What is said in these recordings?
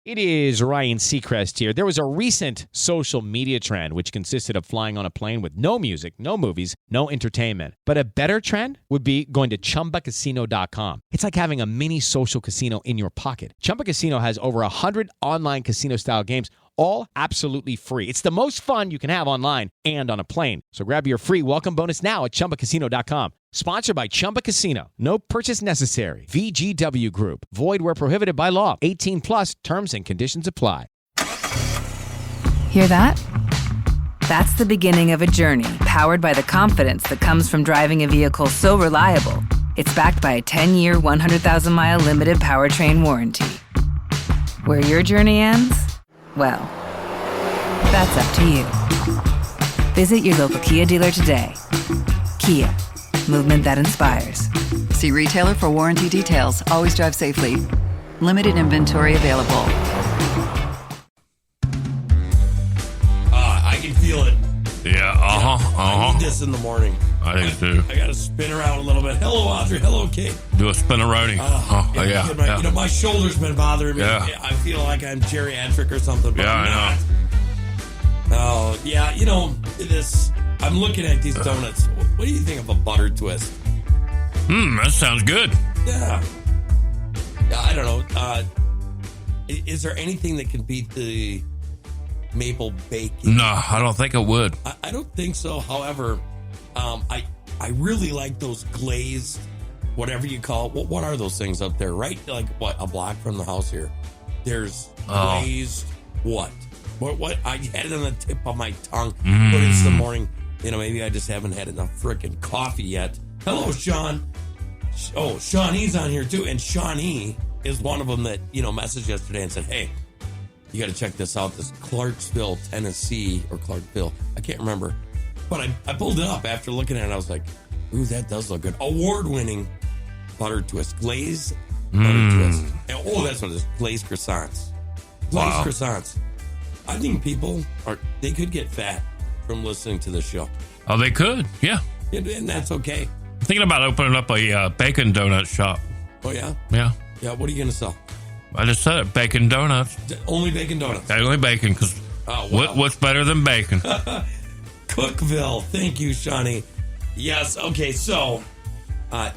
It is Ryan Seacrest here. There was a recent social media trend which consisted of flying on a plane with no music, no movies, no entertainment. But a better trend would be going to ChumbaCasino.com. It's like having a mini social casino in your pocket. Chumba Casino has over 100 online casino-style games, all absolutely free. It's the most fun you can have online and on a plane. So grab your free welcome bonus now at ChumbaCasino.com. Sponsored by Chumba Casino. No purchase necessary. VGW Group. Void where prohibited by law. 18 plus terms and conditions apply. Hear that? That's the beginning of a journey powered by the confidence that comes from driving a vehicle so reliable. It's backed by a 10-year, 100,000-mile limited powertrain warranty. Where your journey ends? Well, that's up to you. Visit your local Kia dealer today. Kia. Movement that inspires. See retailer for warranty details. Always drive safely. Limited inventory available. I can feel it. Yeah, I need this in the morning. I think too. I got to spin around a little bit. Hello, Audrey. Hello, Kate. Do a spin-a-roni. Yeah. You know, my shoulder's been bothering me. Yeah. I feel like I'm geriatric or something. But Yeah, I'm I not. Oh, yeah. You know, I'm looking at these donuts. What do you think of a butter twist? That sounds good. Yeah. I don't know. Is there anything that can beat the maple bacon? No, I don't think it would. I don't think so. However, I really like those glazed, whatever you call it. What are those things up there? Right, like what, a block from the house here. There's glazed what? What? I had it on the tip of my tongue. But it's the morning. You know, maybe I just haven't had enough freaking coffee yet. Hello, Sean. Oh, Shawnee's on here too, and Shawnee is one of them that messaged yesterday and said, "Hey, you got to check this out. This Clarksville, Tennessee, or Clarksville. I can't remember. But I pulled it up after looking at it. I was like, ooh, that does look good. Award-winning butter twist. Glazed butter twist. And, that's what it is. Glazed croissants. Glazed croissants. I think people they could get fat from listening to this show. Oh, they could. Yeah. And that's okay. I'm thinking about opening up a bacon donut shop. Oh, yeah? Yeah. Yeah, what are you going to sell? I just said it. Bacon donuts. Only bacon donuts. Only bacon, because what's better than bacon? Cookville. Thank you, Shawnee. Yes, okay, so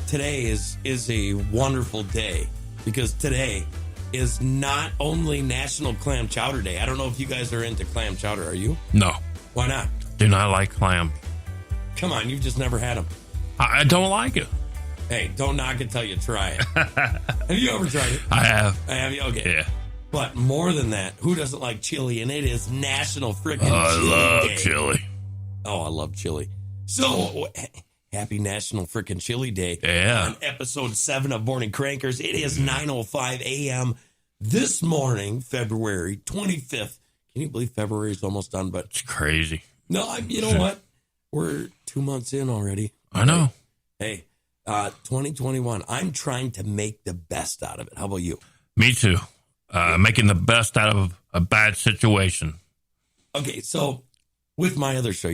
today is a wonderful day because today is not only National Clam Chowder Day. I don't know if you guys are into clam chowder. Are you? No. Why not? Do not like clams. Come on, you've just never had them. I don't like it. Hey, don't knock it till you try it. Have you ever tried it? I have. Have you? Okay. Yeah. But more than that, who doesn't like chili? And it is National Frickin' Chili I love Day. chili. Oh, I love chili. So, happy National Frickin' Chili Day. Yeah. On episode 7 of Morning Crankers. It is 9:05 a.m. this morning, February 25th. Can you believe February is almost done? But it's crazy. No, you know what? We're 2 months in already. I know. Hey, 2021. I'm trying to make the best out of it. How about you? Me too. Making the best out of a bad situation. Okay, so with my other show,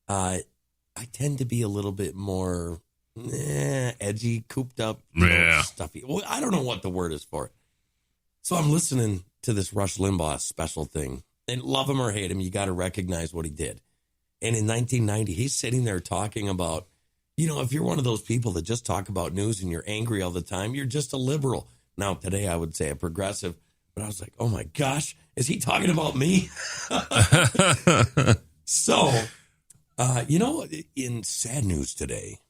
I tend to be a little bit more edgy, cooped up, stuffy. Well, I don't know what the word is for it. So I'm listening to this Rush Limbaugh special thing. And love him or hate him, you got to recognize what he did. And in 1990, he's sitting there talking about, if you're one of those people that just talk about news and you're angry all the time, you're just a liberal. Now, today I would say a progressive. But I was like, oh my gosh, is he talking about me? So, in sad news today,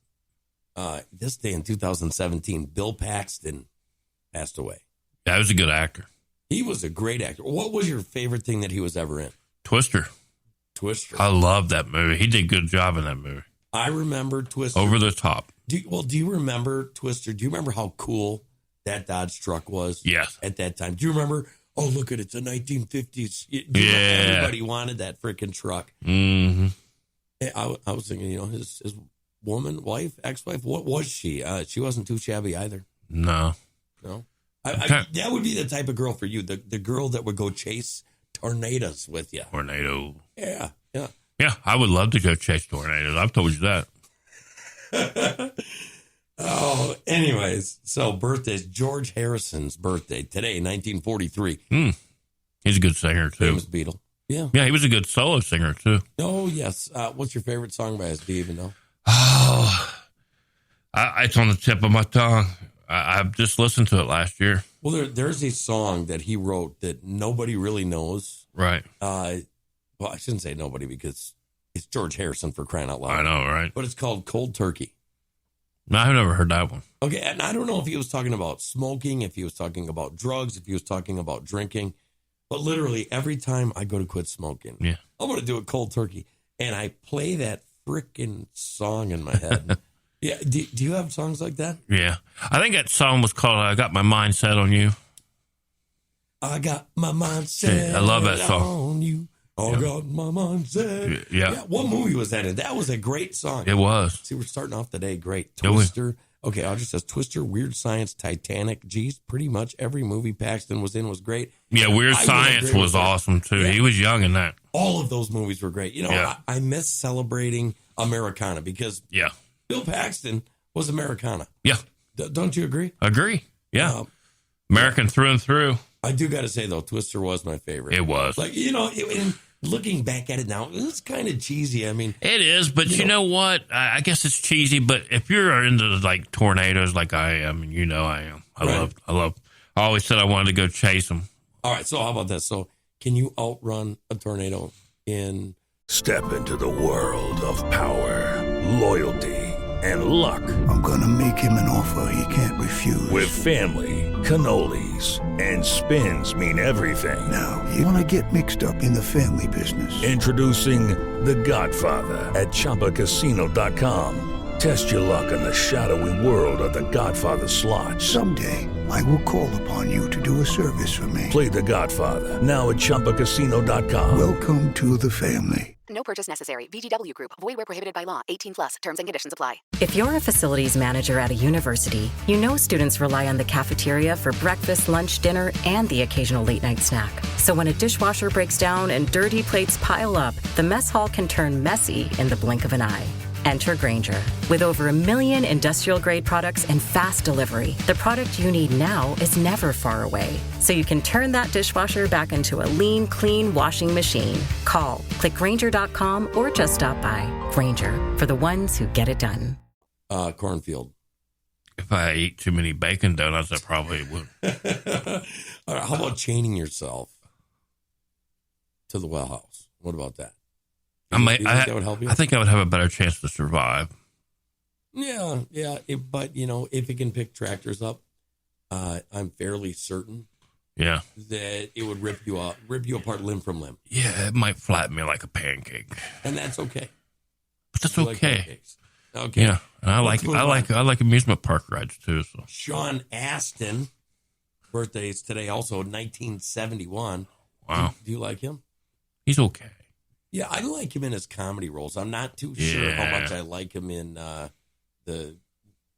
this day in 2017, Bill Paxton passed away. That was a good actor. He was a great actor. What was your favorite thing that he was ever in? Twister. Twister. I love that movie. He did a good job in that movie. I remember Twister. Over the top. Do you remember Twister? Do you remember how cool that Dodge truck was? Yes. At that time. Do you remember? Oh, look at it. It's a 1950s. Everybody wanted that freaking truck. Mm-hmm. I was thinking, his woman, wife, ex-wife, what was she? She wasn't too shabby either. No. That would be the type of girl for you. The girl that would go chase tornadoes with you. Tornado. Yeah. Yeah, I would love to go chase tornadoes. I've told you that. Oh, anyways. So birthdays. George Harrison's birthday today, 1943. He's a good singer, too. Famous Beatle. Yeah. Yeah, he was a good solo singer, too. Oh, yes. What's your favorite song by us? Do you even know? Oh, it's on the tip of my tongue. I've just listened to it last year. Well, there's a song that he wrote that nobody really knows. Right. Well, I shouldn't say nobody because it's George Harrison, for crying out loud. I know, right? But it's called Cold Turkey. No, I've never heard that one. Okay, and I don't know if he was talking about smoking, if he was talking about drugs, if he was talking about drinking. But literally every time I go to quit smoking, Yeah. I'm going to do a cold turkey. And I play that freaking song in my head. Yeah. Do you have songs like that? Yeah. I think that song was called I Got My Mind Set on You. I got my mind set I love that song. on you. I got my mind set. Yeah. What movie was that in? That was a great song. It was. See, we're starting off the day great. Yeah, Twister. Okay, Audrey says Twister, Weird Science, Titanic. Geez, pretty much every movie Paxton was in was great. Yeah, Weird I would Science agree was with that. awesome, too. Yeah. He was young in that. All of those movies were great. You know, Yeah. I miss celebrating Americana because Yeah. Bill Paxton was Americana. Yeah. Don't you agree? Agree. Yeah. American through and through. I do got to say, though, Twister was my favorite. It was. Like, you know, and looking back at it now, it's kind of cheesy. I mean, It is, but you know what? I guess it's cheesy, but if you're into like tornadoes like I am, and you know I am, I always said I wanted to go chase them. all right, so how about this? So can you outrun a tornado in... Step into the world of power, loyalty, and luck. I'm gonna make him an offer he can't refuse. With family, cannolis, and spins mean everything. Now, you wanna get mixed up in the family business. Introducing The Godfather at ChumbaCasino.com. Test your luck in the shadowy world of The Godfather slot. Someday, I will call upon you to do a service for me. Play The Godfather now at ChumbaCasino.com. Welcome to the family. No purchase necessary. VGW Group. Void where prohibited by law. 18 plus. Terms and conditions apply. If you're a facilities manager at a university, you know students rely on the cafeteria for breakfast, lunch, dinner, and the occasional late-night snack. So when a dishwasher breaks down and dirty plates pile up, the mess hall can turn messy in the blink of an eye. Enter Grainger. With over 1 million industrial-grade products and fast delivery, the product you need now is never far away. So you can turn that dishwasher back into a lean, clean washing machine. Call, click Grainger.com, or just stop by. Grainger, for the ones who get it done. cornfield. If I ate too many bacon donuts, I probably would. All right, how about chaining yourself to the well house? What about that? I think that would help you? I think I would have a better chance to survive. Yeah. But, you know, if it can pick tractors up, I'm fairly certain Yeah. that it would rip you apart limb from limb. Yeah, it might flatten me like a pancake. And that's okay. But that's You like okay. pancakes. Okay. Yeah. And I Let's like move I on. like amusement park rides too. So Sean Astin, birthday is today also, 1971. wow. Do you like him? He's okay. Yeah, I like him in his comedy roles. I'm not too sure how Yeah. much I like him in the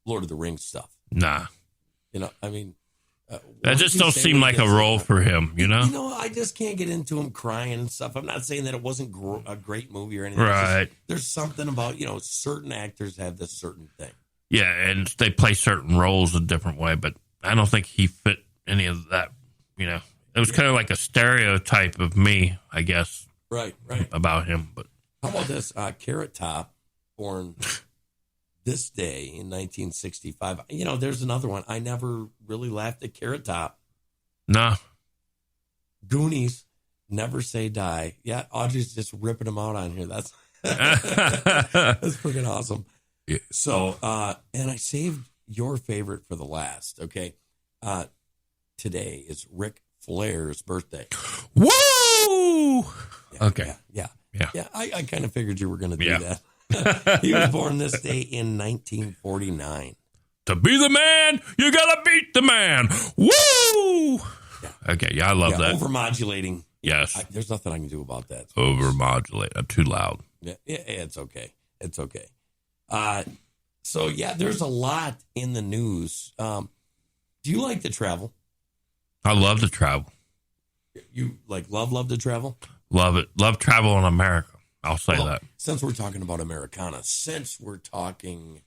Lord of the Rings stuff. Nah. You know, I mean, That what just does he don't say seem when he like a gets role it? for him, you know? You know, I just can't get into him crying and stuff. I'm not saying that it wasn't a great movie or anything. It's just, Right. there's something about, you know, certain actors have this certain thing. Yeah, and they play certain roles a different way, but I don't think he fit any of that, you know. It was kind of like a stereotype of me, I guess, Right. about him, but How about this? Carrot Top, born this day in 1965. You know, there's another one. I never really laughed at Carrot Top. no. Goonies, Never Say Die. Yeah, Audrey's just ripping them out on here. That's that's freaking awesome. Yeah. So, and I saved your favorite for the last. Okay, today is Ric Flair's birthday. Woo! Yeah, Okay. Yeah. Yeah. I kind of figured you were going to do Yeah. that. He was born this day in 1949. To be the man, you gotta beat the man. Woo! Yeah. Okay, yeah, I love that. Overmodulating. Yes. There's nothing I can do about that. Overmodulate. I'm too loud. Yeah, it's okay. It's okay. So yeah, there's a lot in the news. Do you like to travel? I love to travel. You like love to travel? Love it. Love travel in America. I'll say Well, that. Since we're talking about Americana, since we're talking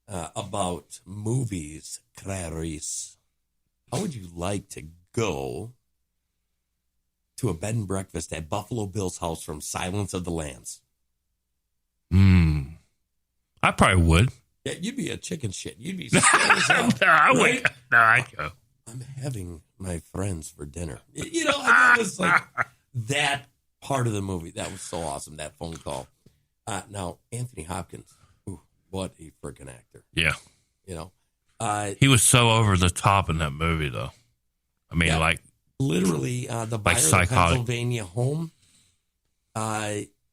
about movies, Clarice, how would you like to go to a bed and breakfast at Buffalo Bill's house from Silence of the Lambs? I probably would. Yeah, you'd be a chicken shit. You'd be scared as hell. No, I right? would. No, I'd go. I'm having my friends for dinner. You know, that was like that part of the movie. That was so awesome, that phone call. Now, Anthony Hopkins, ooh, what a freaking actor. Yeah. You know, he was so over the top in that movie, though. I mean, like literally, the buyer of the Pennsylvania home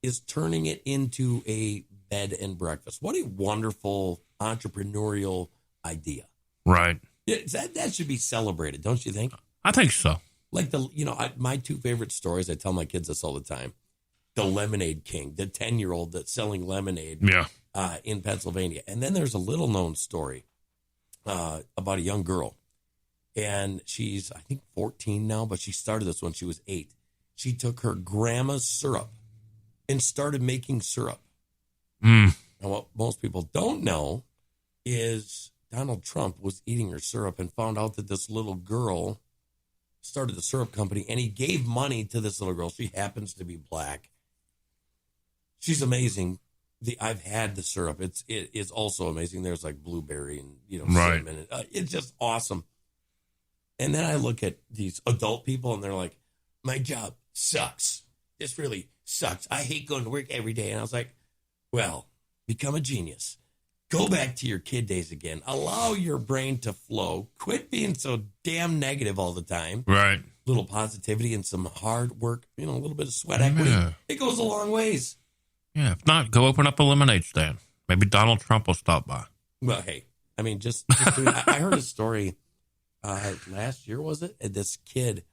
is turning it into a bed and breakfast. What a wonderful entrepreneurial idea. Right. Yeah, that should be celebrated, don't you think? I think so. Like my two favorite stories, I tell my kids this all the time. The Lemonade King, the 10-year-old that's selling lemonade in Pennsylvania. And then there's a little known story about a young girl. And she's, I think, 14 now, but she started this when she was 8. She took her grandma's syrup and started making syrup. And what most people don't know is Donald Trump was eating her syrup and found out that this little girl started the syrup company, and he gave money to this little girl. She happens to be black. She's amazing. I've had the syrup. It is also amazing. There's like blueberry and cinnamon. It's just awesome. And then I look at these adult people, and they're like, "My job sucks. This really sucks. I hate going to work every day." And I was like, "Well, become a genius. Go back to your kid days again. Allow your brain to flow. Quit being so damn negative all the time. Right. Little positivity and some hard work, a little bit of sweat equity. It goes a long ways." Yeah, if not, go open up a lemonade stand. Maybe Donald Trump will stop by. Well, hey, I mean, just I heard a story last year, was it? And this kid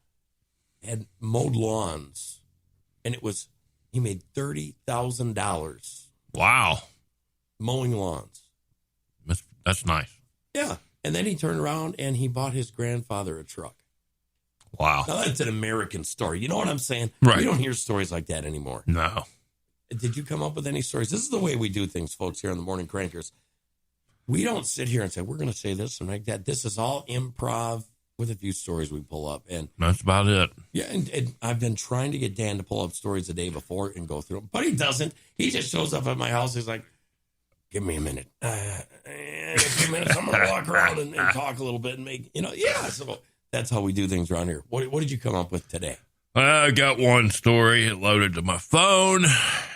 had mowed lawns, and he made $30,000. Wow. Mowing lawns. That's nice. Yeah. And then he turned around and he bought his grandfather a truck. Wow. Now, that's an American story. You know what I'm saying? Right. We don't hear stories like that anymore. No. Did you come up with any stories? This is the way we do things, folks, here on the Morning Crankers. We don't sit here and say, we're going to say this and like that. This is all improv with a few stories we pull up. And that's about it. Yeah, and I've been trying to get Dan to pull up stories the day before and go through them. But he doesn't. He just shows up at my house. He's like, give me a minute. In a few minutes, I'm going to walk around and talk a little bit and make, so that's how we do things around here. What did you come up with today? I got one story. It loaded to my phone.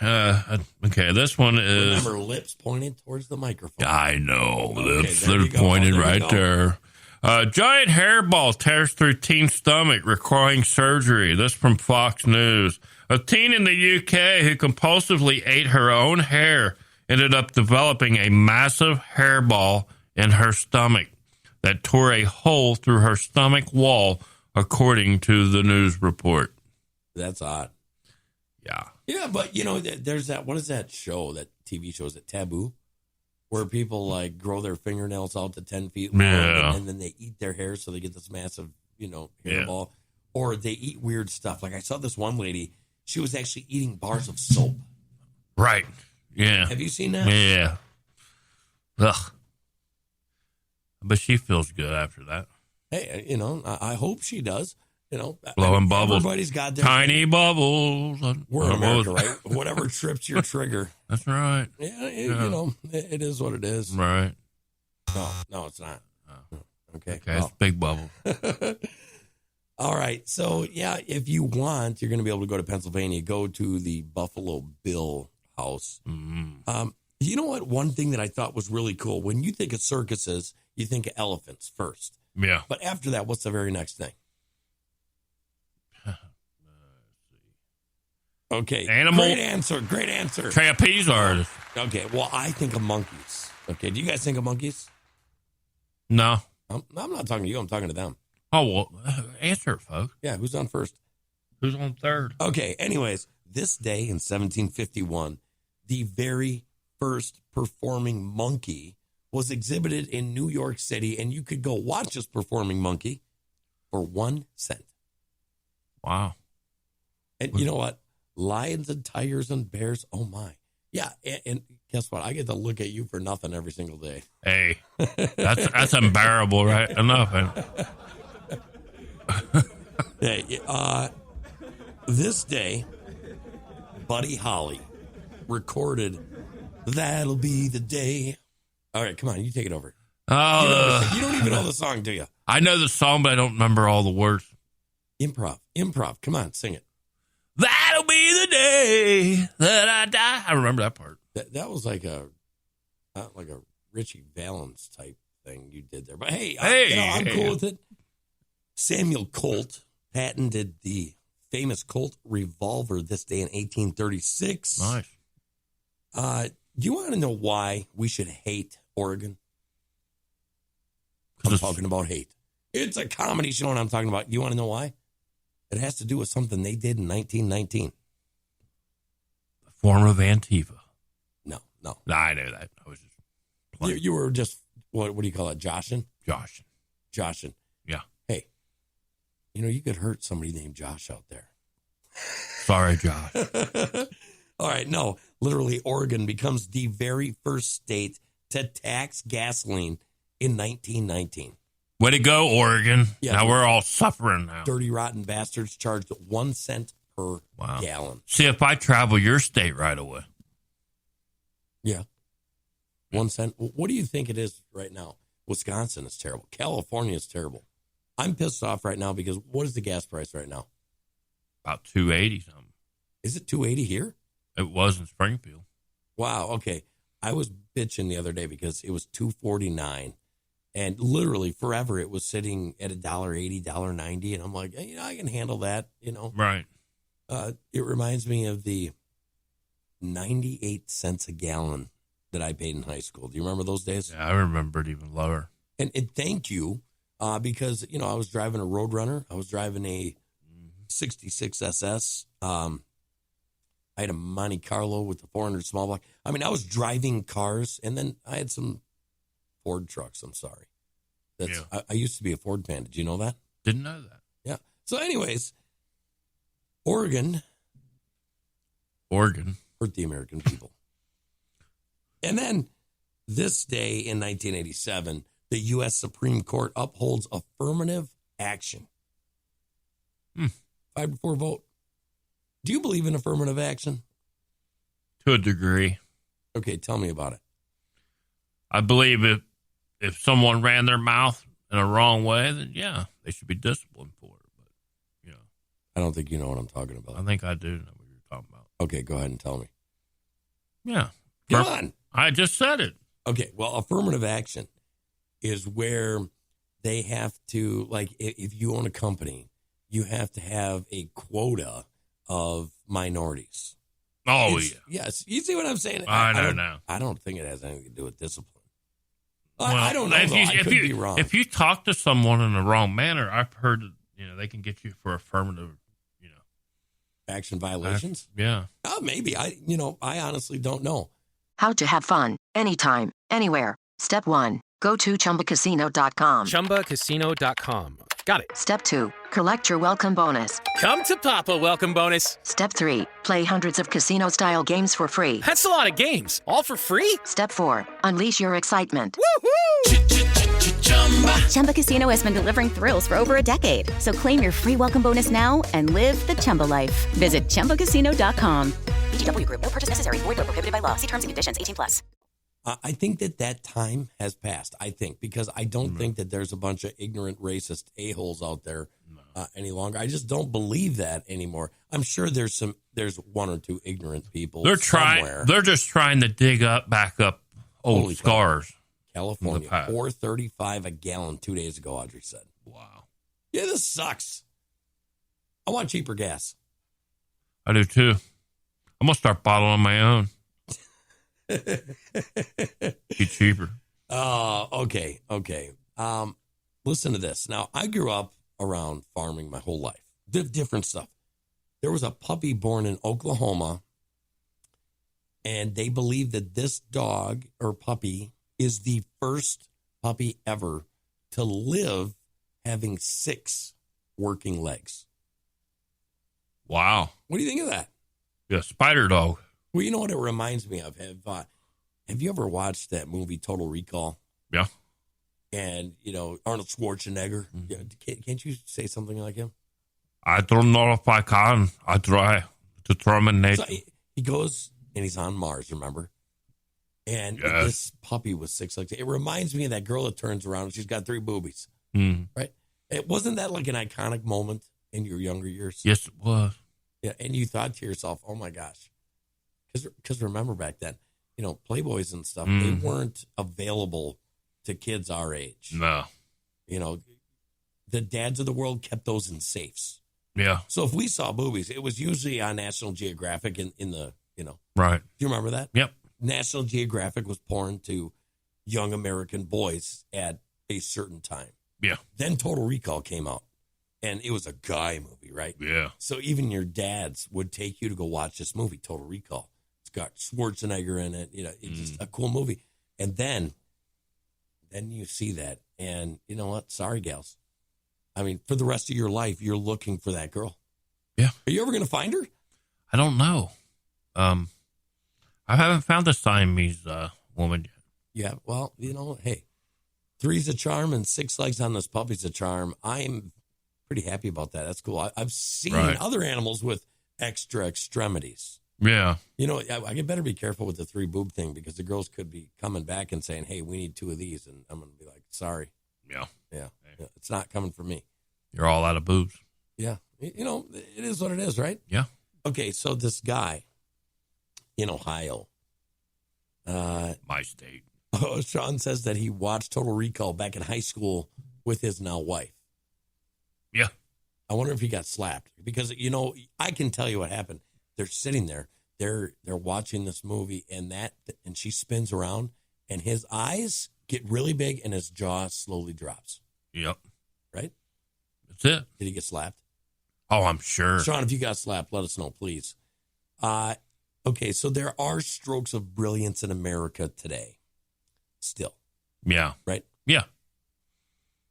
Okay, this one is... Remember, lips pointed towards the microphone. I know. Lips that are pointed right there. Giant hairball tears through teen stomach, requiring surgery. This from Fox News. A teen in the UK who compulsively ate her own hair ended up developing a massive hairball in her stomach that tore a hole through her stomach wall, according to the news report. That's odd. Yeah. Yeah, but, there's that, what is that show, that TV show, is it Taboo? Where people, like, grow their fingernails out to 10 feet long, and then they eat their hair so they get this massive, hairball. Or they eat weird stuff. Like, I saw this one lady, she was actually eating bars of soap. Right. Yeah. Have you seen that? Yeah. Ugh. But she feels good after that. Hey, I hope she does. Blowing bubbles. Everybody's got their tiny bubbles. We're in America, right? Whatever trips your trigger. That's right. Yeah, it is what it is. Right. No, it's not. Okay. It's big bubble. All right. So, yeah, if you want, you're going to be able to go to Pennsylvania, go to the Buffalo Bill house. Mm-hmm. You know what? One thing that I thought was really cool, when you think of circuses, you think of elephants first. Yeah. But after that, what's the very next thing? Okay. Animal. Great answer. Trapeze artist. Okay. Well, I think of monkeys. Okay. Do you guys think of monkeys? No. I'm not talking to you. I'm talking to them. Oh, well, answer it, folks. Yeah. Who's on first? Who's on third? Okay. Anyways, this day in 1751, the very first performing monkey was exhibited in New York City, and you could go watch this performing monkey for 1 cent. Wow. And you know what? Lions and tigers and bears, oh my. Yeah, and guess what? I get to look at you for nothing every single day. Hey, that's unbearable, right? Enough. Hey, This day, Buddy Holly recorded "That'll Be the Day." All right, come on, you take it over. You don't even know the song, do you? I know the song, but I don't remember all the words. Improv. Come on, sing it. That'll be the day that I die. I remember that part. That was like a Richie Valens type thing you did there. But hey, I'm cool with it. Samuel Colt patented the famous Colt revolver this day in 1836. Nice. Do you want to know why we should hate Oregon? I'm talking about hate. It's a comedy show, and I'm talking about. You want to know why? It has to do with something they did in 1919. The form of Antifa. No. I know that. I was just playing. You were just, what do you call it, joshing? Joshing. Yeah. Hey, you could hurt somebody named Josh out there. Sorry, Josh. All right, no. Literally, Oregon becomes the very first state to tax gasoline in 1919. Way to go, Oregon. Yeah, now we're all suffering now. Dirty, rotten bastards charged 1 cent per gallon. See if I travel your state right away. Yeah. 1 cent. What do you think it is right now? Wisconsin is terrible. California is terrible. I'm pissed off right now because what is the gas price right now? About $2.80 something. Is it $2.80 here? It was in Springfield. Wow. Okay. I was bitching the other day because it was $2.49. And literally forever, it was sitting at $1.80, $1.90. And I'm like, I can handle that, Right. It reminds me of the 98 cents a gallon that I paid in high school. Do you remember those days? Yeah, I remember it even lower. And thank you, because, I was driving a Roadrunner. I was driving a 66 SS. I had a Monte Carlo with the 400 small block. I mean, I was driving cars, and then I had some Ford trucks. I'm sorry. I used to be a Ford fan. Did you know that? Didn't know that. Yeah. So anyways, Oregon hurt the American people. And then this day in 1987, the U.S. Supreme Court upholds affirmative action. 5-4 vote. Do you believe in affirmative action? To a degree. Okay, tell me about it. I believe if someone ran their mouth in a wrong way, then yeah, they should be disciplined for it. But, I don't think you know what I'm talking about. I think I do know what you're talking about. Okay, go ahead and tell me. Yeah. Come on. I just said it. Okay, well, affirmative action is where they have to, like, if you own a company, you have to have a quota of minorities. Oh, Yes. You see what I'm saying? I know now. I don't think it has anything to do with discipline. Well, I don't know. I could be wrong. If you talk to someone in the wrong manner, I've heard that, they can get you for affirmative, action violations? Yeah. Oh, maybe. I honestly don't know. How to have fun anytime, anywhere. Step 1. Go to ChumbaCasino.com. ChumbaCasino.com. Got it. Step 2. Collect your welcome bonus. Come to Papa welcome bonus. Step 3. Play hundreds of casino-style games for free. That's a lot of games. All for free? Step 4. Unleash your excitement. Woohoo! Chumba Casino has been delivering thrills for over a decade. So claim your free welcome bonus now and live the Chumba life. Visit ChumbaCasino.com. VGW Group. No purchase necessary. Void where prohibited by law. See terms and conditions. 18+. I think that time has passed. Because I don't think that there's a bunch of ignorant, racist a-holes out there any longer. I just don't believe that anymore. I'm sure there's one or two ignorant people. Somewhere. They're just trying to dig back up old scars. California, $4.35 a gallon 2 days ago. Audrey said, "Wow, yeah, this sucks. I want cheaper gas." I do too. I'm gonna start bottling my own. Be cheaper. Okay. Listen to this. Now, I grew up around farming my whole life. Different stuff. There was a puppy born in Oklahoma, and they believe that this dog or puppy is the first puppy ever to live having 6 working legs. Wow. What do you think of that? Yeah, spider dog. Well, you know what it reminds me of? Have you ever watched that movie Total Recall? Yeah. And, Arnold Schwarzenegger. Mm-hmm. Can't you say something like him? I don't know if I can. I try to terminate. So he goes and he's on Mars, remember? And this puppy was 6 legs. It reminds me of that girl that turns around and she's got 3 boobies. Right? It wasn't that like an iconic moment in your younger years? Yes, it was. Yeah, and you thought to yourself, oh my gosh. Because remember back then, Playboys and stuff, they weren't available to kids our age. No. The dads of the world kept those in safes. Yeah. So if we saw boobies, it was usually on National Geographic in the, Right. Do you remember that? Yep. National Geographic was porn to young American boys at a certain time. Yeah. Then Total Recall came out, and it was a guy movie, right? Yeah. So even your dads would take you to go watch this movie, Total Recall. It's got Schwarzenegger in it. It's just a cool movie. And then you see that, and you know what? Sorry, gals. I mean, for the rest of your life, you're looking for that girl. Yeah. Are you ever going to find her? I don't know. I haven't found the Siamese woman yet. Yeah, well, hey, 3's a charm and 6 legs on this puppy's a charm. I'm pretty happy about that. That's cool. I've seen other animals with extra extremities. Yeah. I better be careful with the 3 boob thing because the girls could be coming back and saying, hey, we need 2 of these. And I'm going to be like, sorry. Yeah. Yeah. It's not coming for me. You're all out of boobs. Yeah. It is what it is, right? Yeah. Okay, so this guy in Ohio. My state. Sean says that he watched Total Recall back in high school with his now wife. Yeah. I wonder if he got slapped because, I can tell you what happened. They're sitting there. They're watching this movie and she spins around and his eyes get really big and his jaw slowly drops. Yep. Right? That's it. Did he get slapped? Oh, I'm sure. Sean, if you got slapped, let us know, please. Okay, so there are strokes of brilliance in America today. Still. Yeah. Right? Yeah.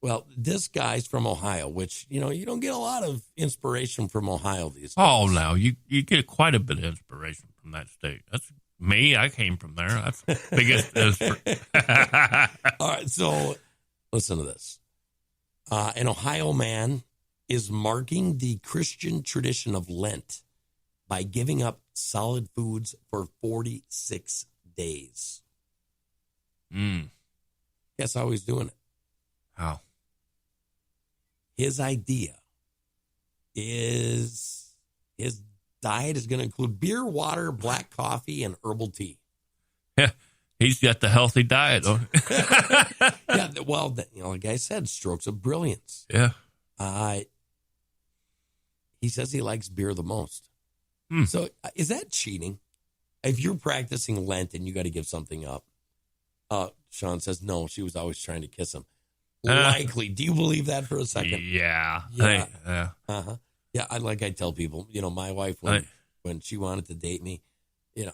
Well, this guy's from Ohio, which, you don't get a lot of inspiration from Ohio these days. Oh, no. You get quite a bit of inspiration from that state. That's me. I came from there. That's the biggest All right, so listen to this. An Ohio man is marking the Christian tradition of Lent by giving up solid foods for 46 days. Guess how he's doing it? How? His idea is his diet is going to include beer, water, black coffee, and herbal tea. Yeah, he's got the healthy diet. Yeah, well, like I said, strokes of brilliance. Yeah. He says he likes beer the most. So is that cheating? If you're practicing Lent and you got to give something up, Sean says, no, she was always trying to kiss him. Likely. Do you believe that for a second? Yeah. Yeah. Yeah. Uh-huh. Yeah, I tell people, my wife, when she wanted to date me,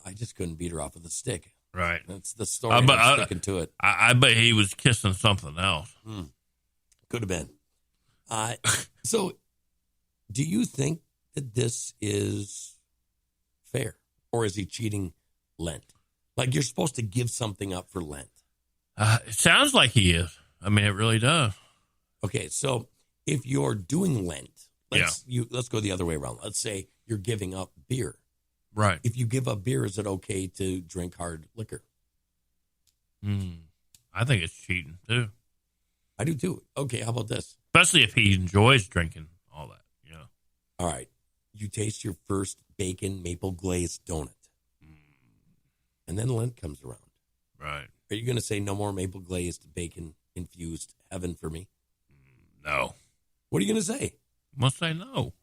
I just couldn't beat her off with a stick. Right. That's the story. I'm sticking to it. I bet he was kissing something else. Could have been. So do you think that this is fair? Or is he cheating Lent? Like you're supposed to give something up for Lent. It sounds like he is. I mean, it really does. Okay, so if you're doing Lent, let's go the other way around. Let's say you're giving up beer. Right. If you give up beer, is it okay to drink hard liquor? I think it's cheating, too. I do, too. Okay, how about this? Especially if he enjoys drinking all that, All right. You taste your first bacon maple glazed donut. And then Lent comes around. Right. Are you going to say no more maple glazed bacon infused heaven for me? No. What are you going to say? Must say no.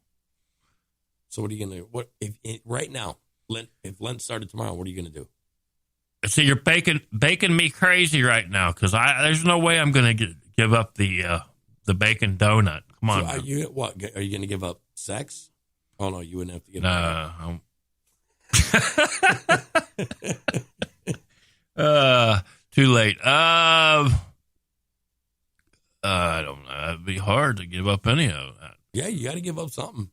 So what are you going to, right now, if Lent started tomorrow, what are you going to do? See, you're baking me crazy right now because there's no way I'm going to give up the bacon donut. Come on. So are you going to give up sex? Oh, no, you wouldn't have to give up. Too late. I don't know. It'd be hard to give up any of that. Yeah, you got to give up something.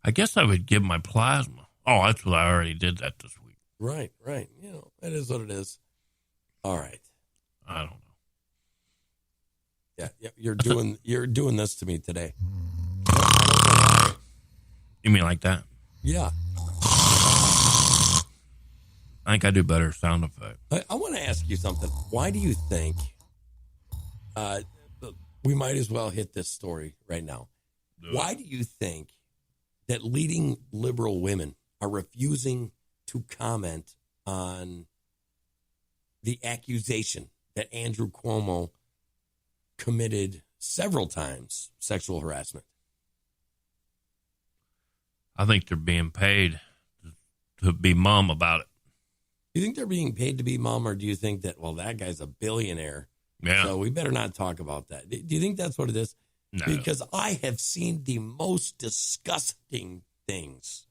I guess I would give my plasma. Oh, that's what I already did that this week. Right. It is what it is. All right. I don't know. Yeah, you're doing this to me today. You mean like that? Yeah. I think I do better sound effect. I want to ask you something. Why do you think we might as well hit this story right now? Why do you think that leading liberal women are refusing to comment on the accusation that Andrew Cuomo committed several times sexual harassment? I think they're being paid to be mum about it. Do you think they're being paid to be mum, or do you think that, well, that guy's a billionaire, so we better not talk about that? Do you think that's what it is? No. Because I have seen the most disgusting things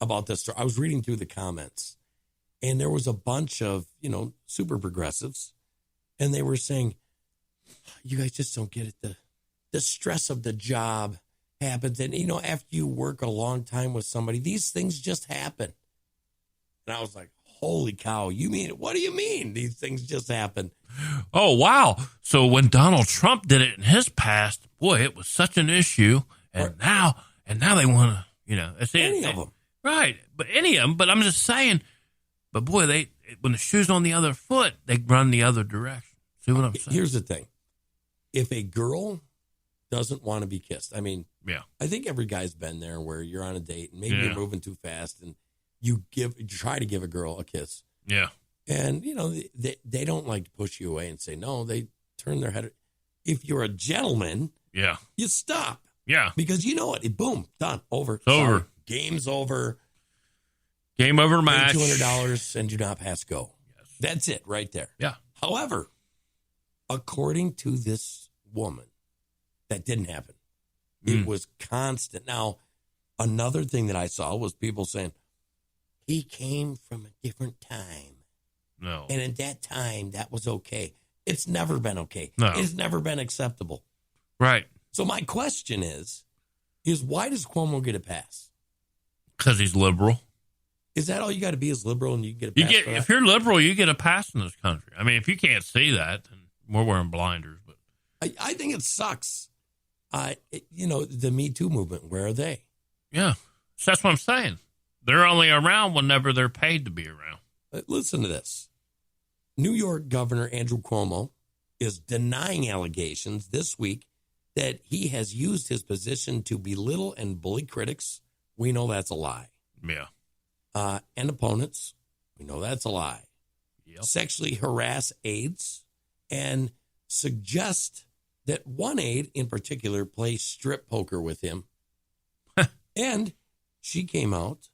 about this story. I was reading through the comments, and there was a bunch of, super progressives, and they were saying, you guys just don't get it. The stress of the job happens. And, after you work a long time with somebody, these things just happen. And I was like, holy cow, what do you mean these things just happen? Oh, wow. So when Donald Trump did it in his past, boy, it was such an issue. And now they want to, it's any of them. Right. But any of them. But I'm just saying, but boy, when the shoe's on the other foot, they run the other direction. See what I'm saying? Here's the thing. If a girl doesn't want to be kissed, I think every guy's been there where you're on a date and maybe you're moving too fast and you try to give a girl a kiss. Yeah. And, they don't like to push you away and say no. They turn their head. If you're a gentleman, you stop. Yeah. Because you know it. Boom, done, over. It's over. Game's over. Game over match. $200 and do not pass go. Yes. That's it right there. Yeah. However, according to this woman, that didn't happen. It was constant. Now, another thing that I saw was people saying, he came from a different time. No. And at that time, that was okay. It's never been okay. No. It's never been acceptable. Right. So my question is why does Cuomo get a pass? Because he's liberal. Is that all you got to be is liberal and you get a pass? If you're liberal, you get a pass in this country. I mean, if you can't see that, then we're wearing blinders. But I think it sucks. The Me Too movement, where are they? Yeah. So that's what I'm saying. They're only around whenever they're paid to be around. Listen to this. New York Governor Andrew Cuomo is denying allegations this week that he has used his position to belittle and bully critics. We know that's a lie. Yeah. And opponents. We know that's a lie. Yep. Sexually harass aides and suggest that one aide in particular plays strip poker with him. And she came out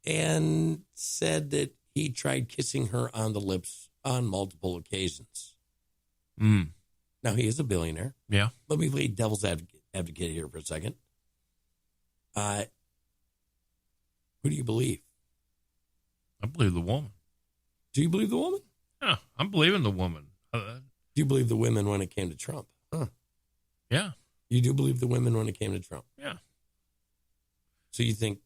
and said that he tried kissing her on the lips on multiple occasions. Now, he is a billionaire. Yeah. Let me play devil's advocate here for a second. Who do you believe? I believe the woman. Do you believe the woman? Yeah, I'm believing the woman. Do you believe the women when it came to Trump? Huh. Yeah. You do believe the women when it came to Trump? Yeah. So you think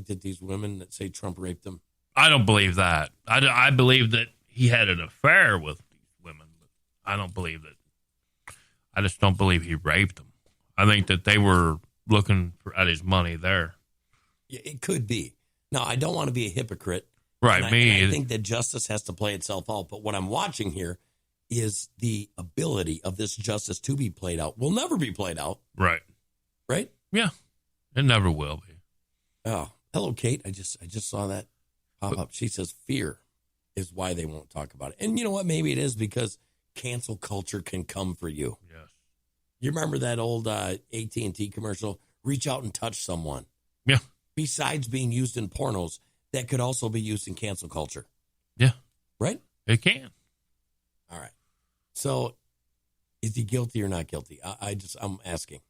that these women that say Trump raped them? I don't believe that. I believe that he had an affair with these women, but I don't believe that. I just don't believe he raped them. I think that they were looking at his money there. Yeah, it could be. Now, I don't want to be a hypocrite. Right, and I think that justice has to play itself out. But what I'm watching here is the ability of this justice to be played out. Will never be played out. Right. Right? Yeah. It never will be. Oh, hello, Kate. I just saw that pop up. She says fear is why they won't talk about it. And you know what? Maybe it is because cancel culture can come for you. Yes. You remember that old AT&T commercial? Reach out and touch someone. Yeah. Besides being used in pornos, that could also be used in cancel culture. Yeah. Right? It can. All right. So is he guilty or not guilty? I'm asking.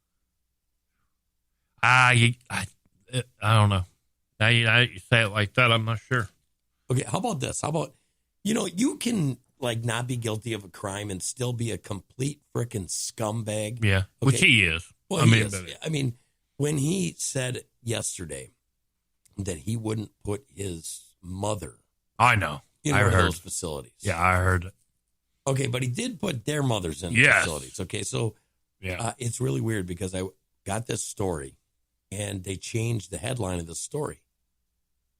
I don't know. Now you say it like that, I'm not sure. Okay, how about this? How about, you can not be guilty of a crime and still be a complete freaking scumbag. Yeah, okay. Which he is. Well, he is. I mean, when he said yesterday that he wouldn't put his mother I know. in one of those facilities. Yeah, I heard it. Okay, but he did put their mothers in facilities. Okay, so it's really weird because I got this story, and they changed the headline of the story.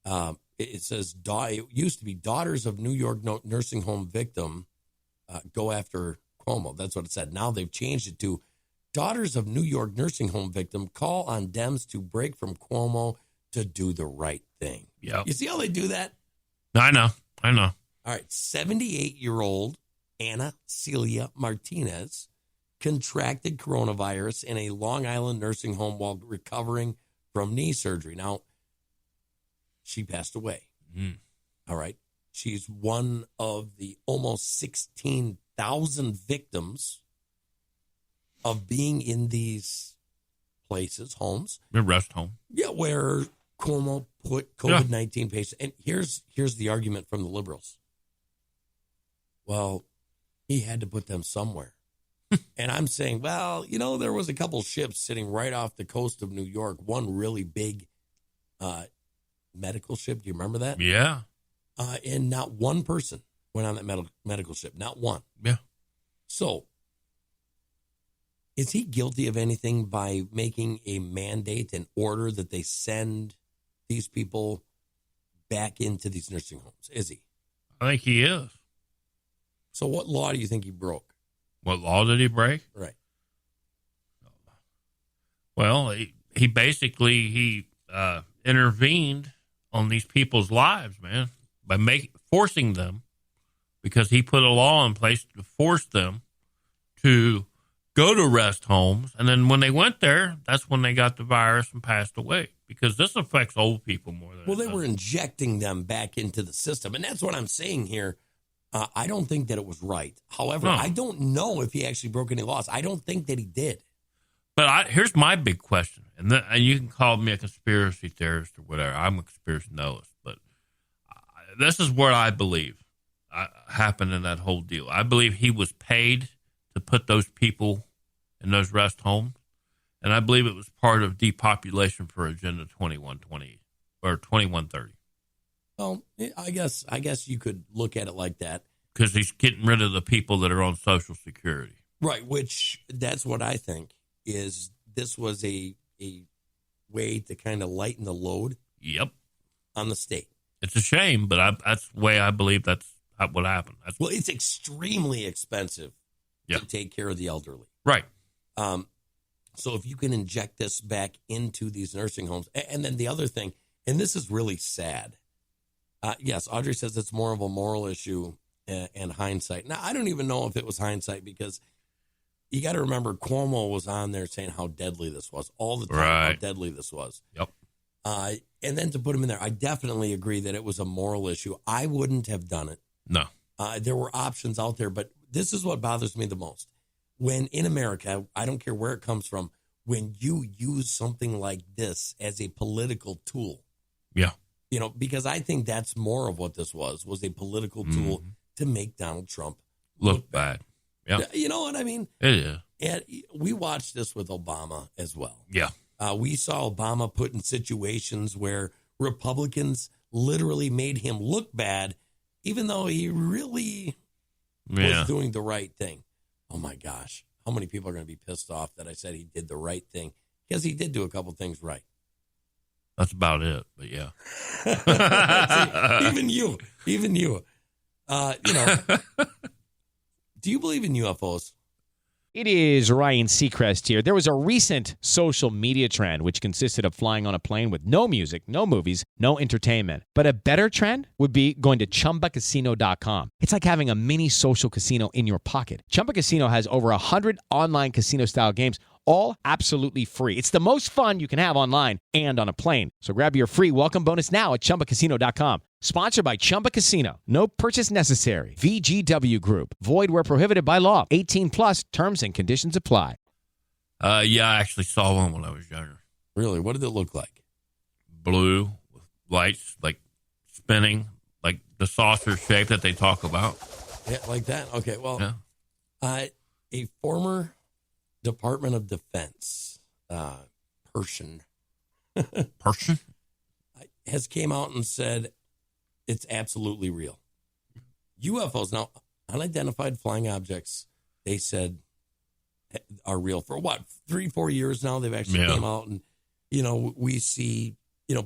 It says, it used to be Daughters of New York Nursing Home Victim go after Cuomo. That's what it said. Now they've changed it to Daughters of New York Nursing Home Victim call on Dems to break from Cuomo to do the right thing. Yep. You see how they do that? I know. All right, 78-year-old Ana Celia Martinez contracted coronavirus in a Long Island nursing home while recovering from knee surgery. Now, she passed away. All right. She's one of the almost 16,000 victims of being in these places, homes. The rest home. Yeah, where Cuomo put COVID-19 patients. And here's the argument from the liberals. Well, he had to put them somewhere. And I'm saying, well, there was a couple ships sitting right off the coast of New York, one really big medical ship. Do you remember that? Yeah. And not one person went on that medical ship. Not one. Yeah. So, is he guilty of anything by making a mandate and order that they send these people back into these nursing homes? Is he? I think he is. So what law do you think he broke? What law did he break? Right. Well, he basically intervened on these people's lives, man, by forcing them, because he put a law in place to force them to go to rest homes. And then when they went there, that's when they got the virus and passed away, because this affects old people more than they were injecting them back into the system. And that's what I'm saying here. I don't think that it was right. However, I don't know if he actually broke any laws. I don't think that he did. But here's my big question. And you can call me a conspiracy theorist or whatever. I'm a conspiracy novelist. But this is what I believe happened in that whole deal. I believe he was paid to put those people in those rest homes. And I believe it was part of depopulation for Agenda 2120 or 2130. Well, I guess you could look at it like that. Because he's getting rid of the people that are on Social Security. Right, which that's what I think is this was a way to kind of lighten the load. Yep. On the state. It's a shame, but that's the way I believe that's what happened. It's extremely expensive to take care of the elderly. Right. So if you can inject this back into these nursing homes, and then the other thing, and this is really sad. Yes, Audrey says it's more of a moral issue and hindsight. Now, I don't even know if it was hindsight, because you got to remember Cuomo was on there saying how deadly this was all the time, how deadly this was. Yep. And then to put him in there, I definitely agree that it was a moral issue. I wouldn't have done it. No. There were options out there, but this is what bothers me the most. When in America, I don't care where it comes from, when you use something like this as a political tool. Yeah. Because I think that's more of what this was a political tool to make Donald Trump look bad. Yeah. You know what I mean? It is. And we watched this with Obama as well. Yeah. We saw Obama put in situations where Republicans literally made him look bad, even though he really was doing the right thing. Oh, my gosh. How many people are going to be pissed off that I said he did the right thing? Because he did do a couple things right. That's about it, but yeah. See, even you. Do you believe in UFOs? It is Ryan Seacrest here. There was a recent social media trend which consisted of flying on a plane with no music, no movies, no entertainment. But a better trend would be going to ChumbaCasino.com. It's like having a mini social casino in your pocket. Chumba Casino has over 100 online casino-style games, all absolutely free. It's the most fun you can have online and on a plane. So grab your free welcome bonus now at ChumbaCasino.com. Sponsored by Chumba Casino. No purchase necessary. VGW Group. Void where prohibited by law. 18 plus. Terms and conditions apply. Yeah, I actually saw one when I was younger. Really? What did it look like? Blue with lights like spinning, like the saucer shape that they talk about. Yeah, like that. Okay. Well, a former Department of Defense person has came out and said it's absolutely real. UFOs. Now, unidentified flying objects, they said, are real for 3-4 years now. They've actually came out and, we see,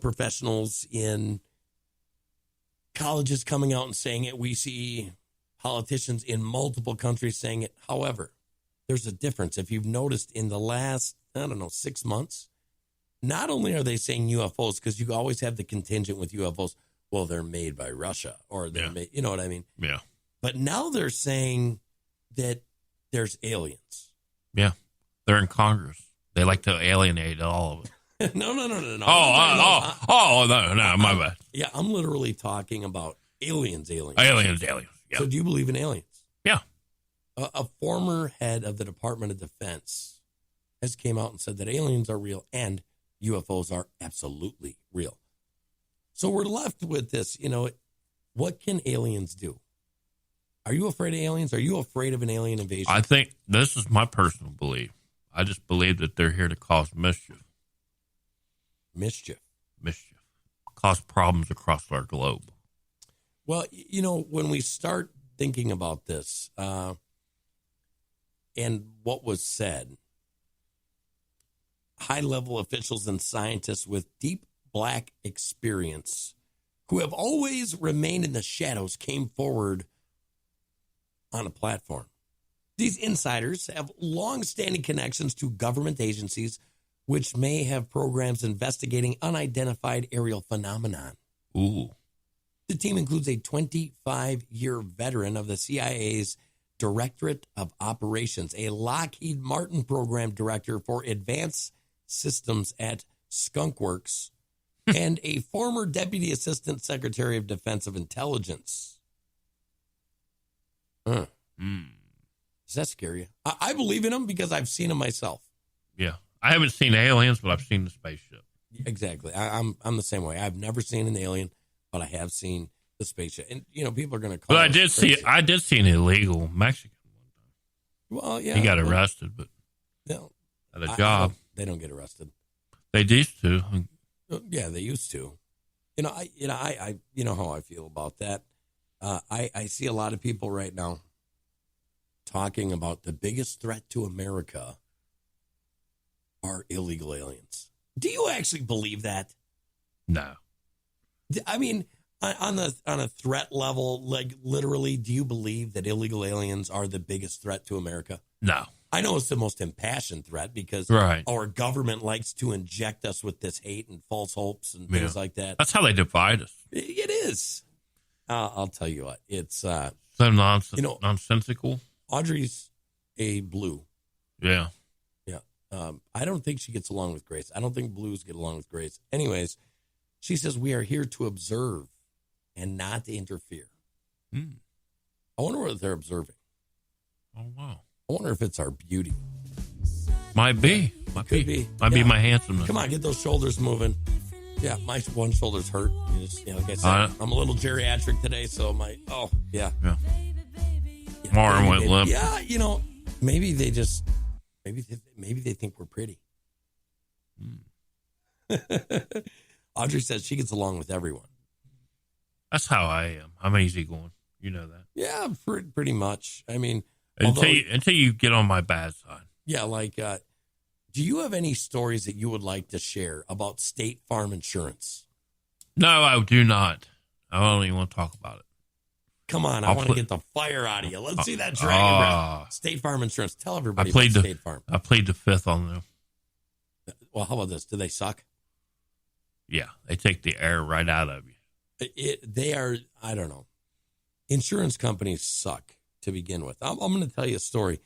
professionals in colleges coming out and saying it. We see politicians in multiple countries saying it. However, there's a difference. If you've noticed in the last, 6 months, not only are they saying UFOs, because you always have the contingent with UFOs, well, they're made by Russia or they're made, you know what I mean? Yeah. But now they're saying that there's aliens. Yeah. They're in Congress. They like to alienate all of it. No. Oh, no, my bad. Yeah, I'm literally talking about aliens. Aliens. Yeah. So do you believe in aliens? Yeah. A former head of the Department of Defense has came out and said that aliens are real and UFOs are absolutely real. So we're left with this, what can aliens do? Are you afraid of aliens? Are you afraid of an alien invasion? I think this is my personal belief. I just believe that they're here to cause mischief. Mischief. Cause problems across our globe. Well, when we start thinking about this and what was said, high-level officials and scientists with deep Black experience who have always remained in the shadows came forward on a platform. These insiders have long-standing connections to government agencies which may have programs investigating unidentified aerial phenomenon. Ooh. The team includes a 25-year veteran of the CIA's Directorate of Operations, a Lockheed Martin program director for advanced systems at Skunk Works, and a former Deputy Assistant Secretary of Defense of Intelligence. Does that scare you? I believe in them because I've seen them myself. Yeah. I haven't seen aliens, but I've seen the spaceship. Exactly. I'm the same way. I've never seen an alien, but I have seen the spaceship. And, people are going to call it. But I did see an illegal Mexican one time. Well, yeah. He got arrested, but at a job. They don't get arrested. They used to. Yeah, they used to. I you know how I feel about that. I see a lot of people right now talking about the biggest threat to America are illegal aliens. Do you actually believe that? No. I mean, on a threat level, like literally, do you believe that illegal aliens are the biggest threat to America? No. I know it's the most impassioned threat because our government likes to inject us with this hate and false hopes and things like that. That's how they divide us. It is. I'll tell you what. It's so nonsensical. Audrey's a blue. Yeah. Yeah. I don't think she gets along with Grace. I don't think blues get along with Grace. Anyways, she says we are here to observe and not to interfere. I wonder what they're observing. Oh, wow. I wonder if it's our beauty. Might be. Might be my handsomeness. Come on, get those shoulders moving. Yeah, my one shoulder's hurt. Like I said, I'm a little geriatric today, so yeah. Arm went limp. Yeah, maybe they just, maybe they think we're pretty. Audrey says she gets along with everyone. That's how I am. I'm easygoing. You know that. Yeah, pretty much. I mean, until you get on my bad side. Yeah, like, do you have any stories that you would like to share about State Farm Insurance? No, I do not. I don't even want to talk about it. Come on, I want to get the fire out of you. Let's see that dragon breath. State Farm Insurance. Tell everybody about State Farm. I played the fifth on them. Well, how about this? Do they suck? Yeah, they take the air right out of you. They are, I don't know. Insurance companies suck to begin with. I'm going to tell you a story.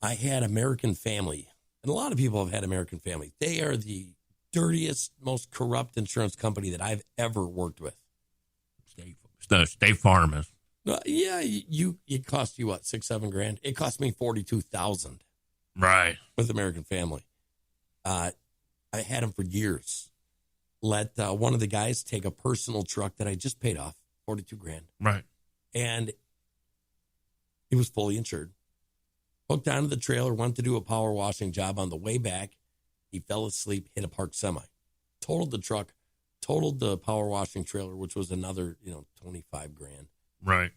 I had American Family, and a lot of people have had American Family. They are the dirtiest, most corrupt insurance company that I've ever worked with. State Farm is. Yeah, it cost you what, $6,000-7,000? It cost me $42,000. Right. With American Family. I had them for years. Let one of the guys take a personal truck that I just paid off, $42,000. Right. And he was fully insured. Hooked onto the trailer, went to do a power washing job. On the way back, he fell asleep, hit a parked semi. Totaled the truck, totaled the power washing trailer, which was another, $25,000. Right.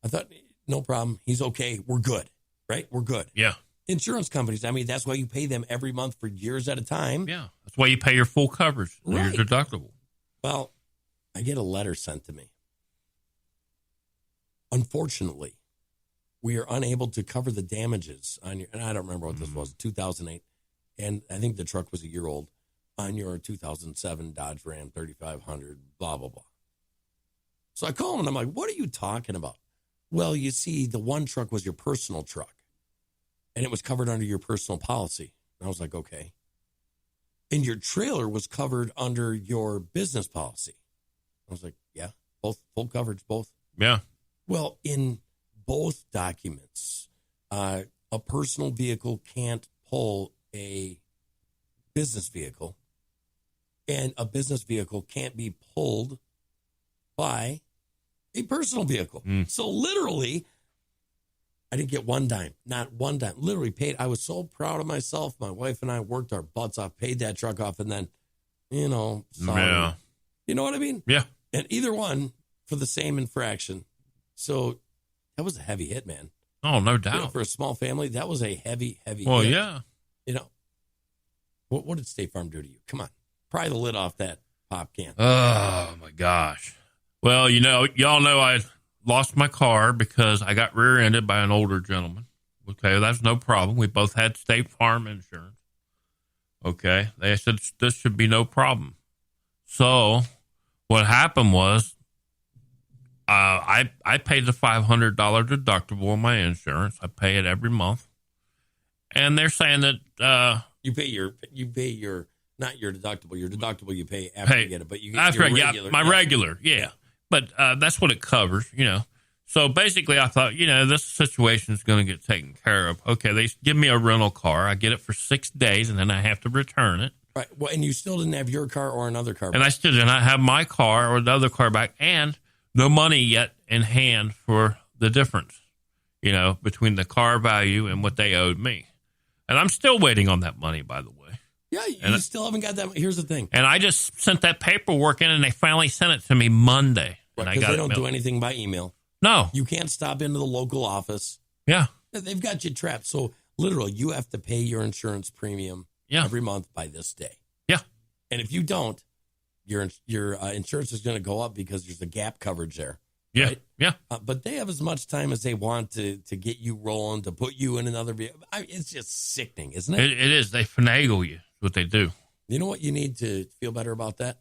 I thought, no problem. He's okay. We're good, right? We're good. Yeah. Insurance companies, I mean, that's why you pay them every month for years at a time. Yeah. That's why you pay your full coverage, Right. your deductible. Well, I get a letter sent to me. Unfortunately, we are unable to cover the damages on your, and I don't remember what this was, 2008. And I think the truck was a year old, on your 2007 Dodge Ram 3500, blah, blah, blah. So I call him and I'm like, what are you talking about? Well, you see, the one truck was your personal truck and it was covered under your personal policy. And I was like, okay. And your trailer was covered under your business policy. I was like, yeah, both, full coverage, both. Yeah. Well, in both documents, a personal vehicle can't pull a business vehicle, and a business vehicle can't be pulled by a personal vehicle. So literally, I didn't get one dime, not one dime, literally paid. I was so proud of myself. My wife and I worked our butts off, paid that truck off, and then, sorry. Yeah. You know what I mean? Yeah. And either one for the same infraction. So that was a heavy hit, man. Oh, no doubt. For a small family, that was a heavy hit. Well, yeah. What did State Farm do to you? Come on. Pry the lid off that pop can. Oh, my gosh. Well, y'all know I lost my car because I got rear-ended by an older gentleman. Okay, that's no problem. We both had State Farm insurance. Okay, they said this should be no problem. So what happened was I paid the $500 deductible on my insurance. I pay it every month. And they're saying that you pay your not your deductible. Your deductible you pay after you get it, but you get your regular. Yeah, my regular, yeah. But that's what it covers, So basically, I thought, this situation is going to get taken care of. Okay, they give me a rental car. I get it for 6 days, and then I have to return it. Right. Well, and you still didn't have your car or another car back. And I still did not have my car or the other car back, and no money yet in hand for the difference, between the car value and what they owed me. And I'm still waiting on that money, by the way. Yeah, you still haven't got that. Here's the thing. And I just sent that paperwork in, and they finally sent it to me Monday. Right, and I because got they don't do anything by email. No. You can't stop into the local office. Yeah. They've got you trapped. So literally, you have to pay your insurance premium every month by this day. Yeah. And if you don't, your insurance is going to go up because there's a gap coverage there. Yeah. Right? Yeah. But they have as much time as they want to get you rolling, to put you in another vehicle. It's just sickening, isn't it? It is. They finagle you. What they do. You know what you need to feel better about that?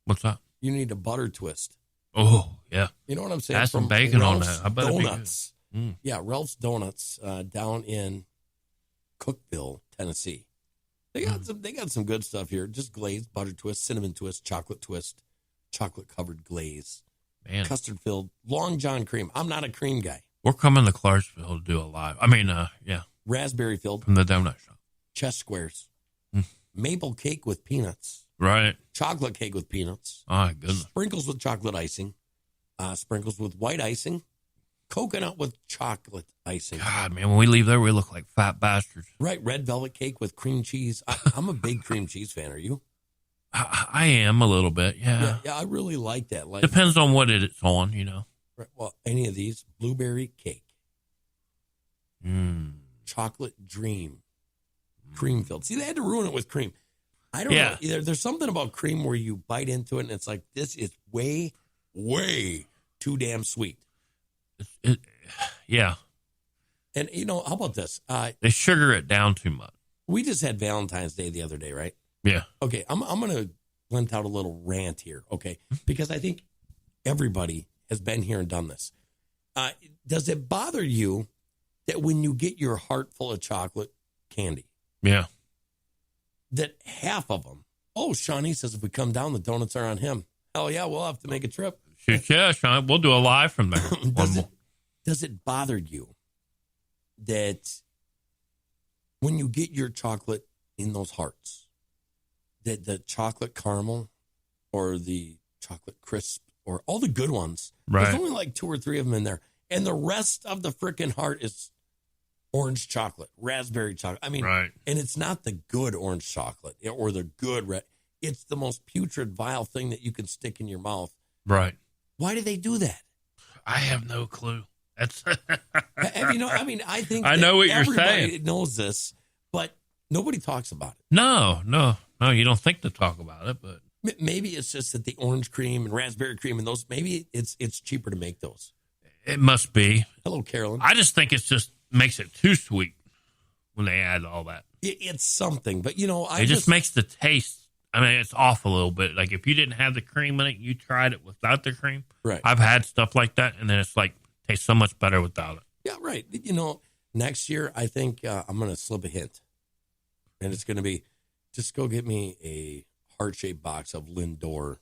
What's that? You need a butter twist. Oh, yeah. You know what I'm saying? Add some bacon on that. I bet Donuts. Yeah, Ralph's Donuts down in Cookeville, Tennessee. They got some good stuff here. Just glazed butter twist, cinnamon twist, chocolate covered glaze, custard filled, Long John cream. I'm not a cream guy. We're coming to Clarksville to do a live. I mean, yeah. Raspberry filled from the donut shop. Chess squares. Maple cake with peanuts. Right. Chocolate cake with peanuts. Oh, goodness. Sprinkles with chocolate icing. Sprinkles with white icing. Coconut with chocolate icing. God, man, when we leave there, we look like fat bastards. Right. Red velvet cake with cream cheese. I'm a big cream cheese fan. Are you? I am a little bit, yeah. Yeah, I really like that. Depends on what it's on, Right. Well, any of these. Blueberry cake. Chocolate dream. Cream filled. See, they had to ruin it with cream. I don't know. There's something about cream where you bite into it and it's like, this is way, way too damn sweet. Yeah. And, how about this? They sugar it down too much. We just had Valentine's Day the other day, right? Yeah. Okay, I'm going to lent out a little rant here, okay? Because I think everybody has been here and done this. Does it bother you that when you get your heart full of chocolate candy, yeah, that half of them, Shawnee says if we come down, the donuts are on him. Hell yeah, we'll have to make a trip. Yeah, Sean, we'll do a live from there. Does it bother you that when you get your chocolate in those hearts, that the chocolate caramel or the chocolate crisp or all the good ones, there's only like 2 or 3 of them in there, and the rest of the freaking heart is orange chocolate, raspberry chocolate. I mean, and it's not the good orange chocolate or the good red. It's the most putrid, vile thing that you can stick in your mouth. Right. Why do they do that? I have no clue. That's. And, you know, I mean, I think I know what you're everybody saying. knows this, but nobody talks about it. No. You don't think to talk about it, but Maybe it's just that the orange cream and raspberry cream and those, maybe it's cheaper to make those. it must be. Hello, Carolyn. I just think it's just makes it too sweet when they add all that. It's something, but you know, It just makes the taste. I mean, it's off a little bit. Like if you didn't have the cream in it, you tried it without the cream. Right. I've had stuff like that, and then it's like tastes so much better without it. Yeah, right. You know, next year I think I'm going to slip a hint, and it's going to be just go get me a heart-shaped box of Lindor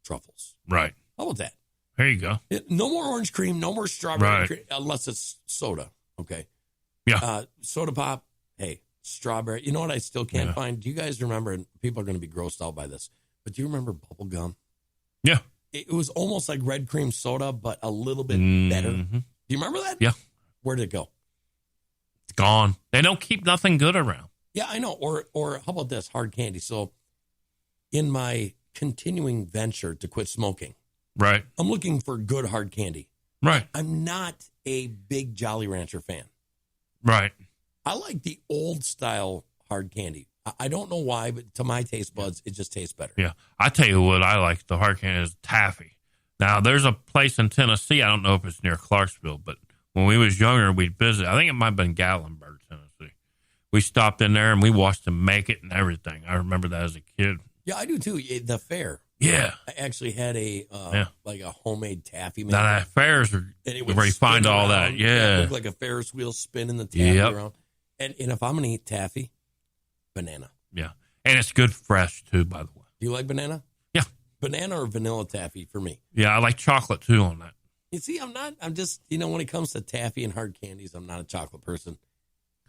truffles. Right. How about that? There you go. No more orange cream, no more strawberry Right. cream, unless it's soda. Okay. Yeah. Soda pop. Hey, strawberry. You know what I still can't find? Do you guys remember, and people are going to be grossed out by this, but do you remember bubble gum? Yeah. It was almost like red cream soda, but a little bit better. Do you remember that? Yeah. Where'd it go? It's gone. They don't keep nothing good around. Yeah, I know. Or how about this? Hard candy. So in my continuing venture to quit smoking, Right. I'm looking for good hard candy. Right. I'm not a big Jolly Rancher fan. Right. I like the old style hard candy. I don't know why, but to my taste buds, it just tastes better. Yeah. I tell you what I like the hard candy is taffy. Now, there's a place in Tennessee. I don't know if it's near Clarksville, but when we was younger, we'd visit. I think it might have been Gatlinburg, Tennessee. We stopped in there and we watched them make it and everything. I remember that as a kid. Yeah, I do too. The fair. Yeah. I actually had a like a homemade taffy maker. Now, that fairs are where you find all that. It Yeah. looked like a Ferris wheel spinning the taffy around. And if I'm going to eat taffy, banana. Yeah. And it's good fresh, too, by the way. Do you like banana? Yeah. Banana or vanilla taffy for me. Yeah, I like chocolate, too, on that. You see, I'm just, when it comes to taffy and hard candies, I'm not a chocolate person.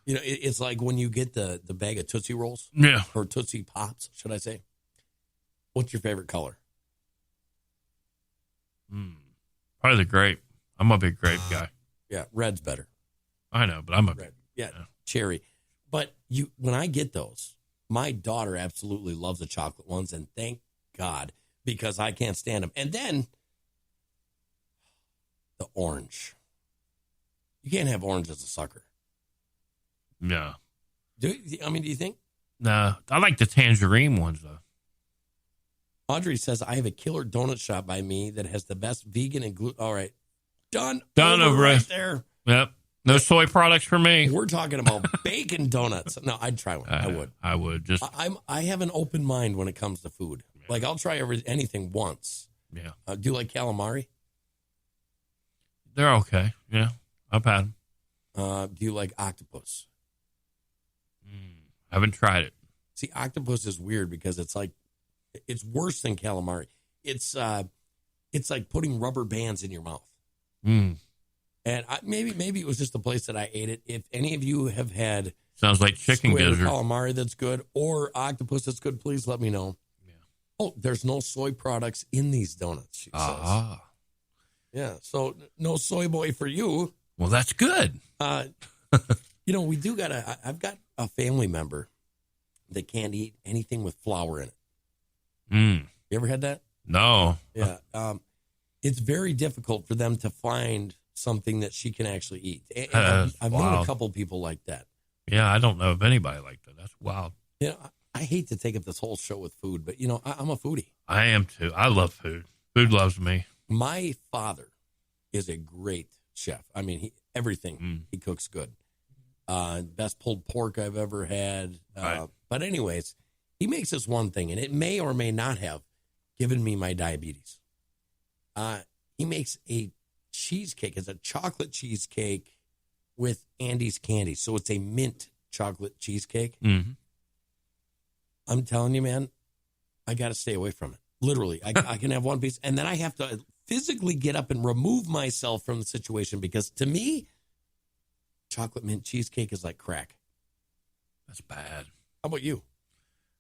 You know, it's like when you get the bag of Tootsie Rolls. Yeah. Or Tootsie Pops, should I say. What's your favorite color? Probably the grape. I'm a big grape guy. Yeah, red's better. I know, but I'm a red. Yeah, cherry. But when I get those, my daughter absolutely loves the chocolate ones, and thank God, because I can't stand them. And then the orange. You can't have orange as a sucker. Yeah. Do you think? No, I like the tangerine ones, though. Audrey says, I have a killer donut shop by me that has the best vegan and gluten. All right. Done over right there. Yep. No soy products for me. We're talking about bacon donuts. No, I'd try one. I would. I would. Just I have an open mind when it comes to food. Yeah. Like, I'll try anything once. Yeah. Do you like calamari? They're okay. Yeah. I've had them. Do you like octopus? Haven't tried it. See, octopus is weird because it's worse than calamari. It's like putting rubber bands in your mouth. And maybe it was just the place that I ate it. If any of you have had sounds like chicken gizzard calamari that's good or octopus that's good, please let me know. Yeah. Oh, there's no soy products in these donuts. She says. Yeah. So no soy boy for you. Well, that's good. We do I've got a family member that can't eat anything with flour in it. You ever had that? No. Yeah. It's very difficult for them to find something that she can actually eat. And I've known a couple people like that. Yeah, I don't know of anybody like that. That's wild. I hate to take up this whole show with food, but, I'm a foodie. I am too. I love food. Food loves me. My father is a great chef. I mean, he cooks good. Best pulled pork I've ever had. Right. But anyways, he makes this one thing, and it may or may not have given me my diabetes. He makes a cheesecake. It's a chocolate cheesecake with Andy's candy. So it's a mint chocolate cheesecake. Mm-hmm. I'm telling you, man, I got to stay away from it. Literally, I can have one piece, and then I have to physically get up and remove myself from the situation because to me, chocolate mint cheesecake is like crack. That's bad. How about you?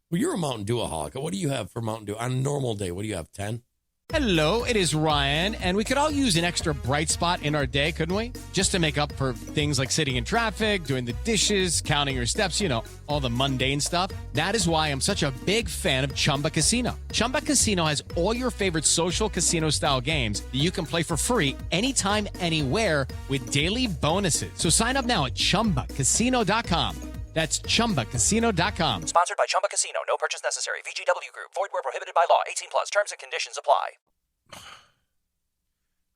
Well, you're a Mountain Dew-aholic. What do you have for Mountain Dew? On a normal day, what do you have, 10? Hello, it is Ryan, and we could all use an extra bright spot in our day, couldn't we? Just to make up for things like sitting in traffic, doing the dishes, counting your steps, all the mundane stuff. That is why I'm such a big fan of Chumba Casino. Chumba Casino has all your favorite social casino-style games that you can play for free anytime, anywhere with daily bonuses. So sign up now at ChumbaCasino.com. That's ChumbaCasino.com. Sponsored by Chumba Casino. No purchase necessary. VGW Group. Void where prohibited by law. 18 plus. Terms and conditions apply.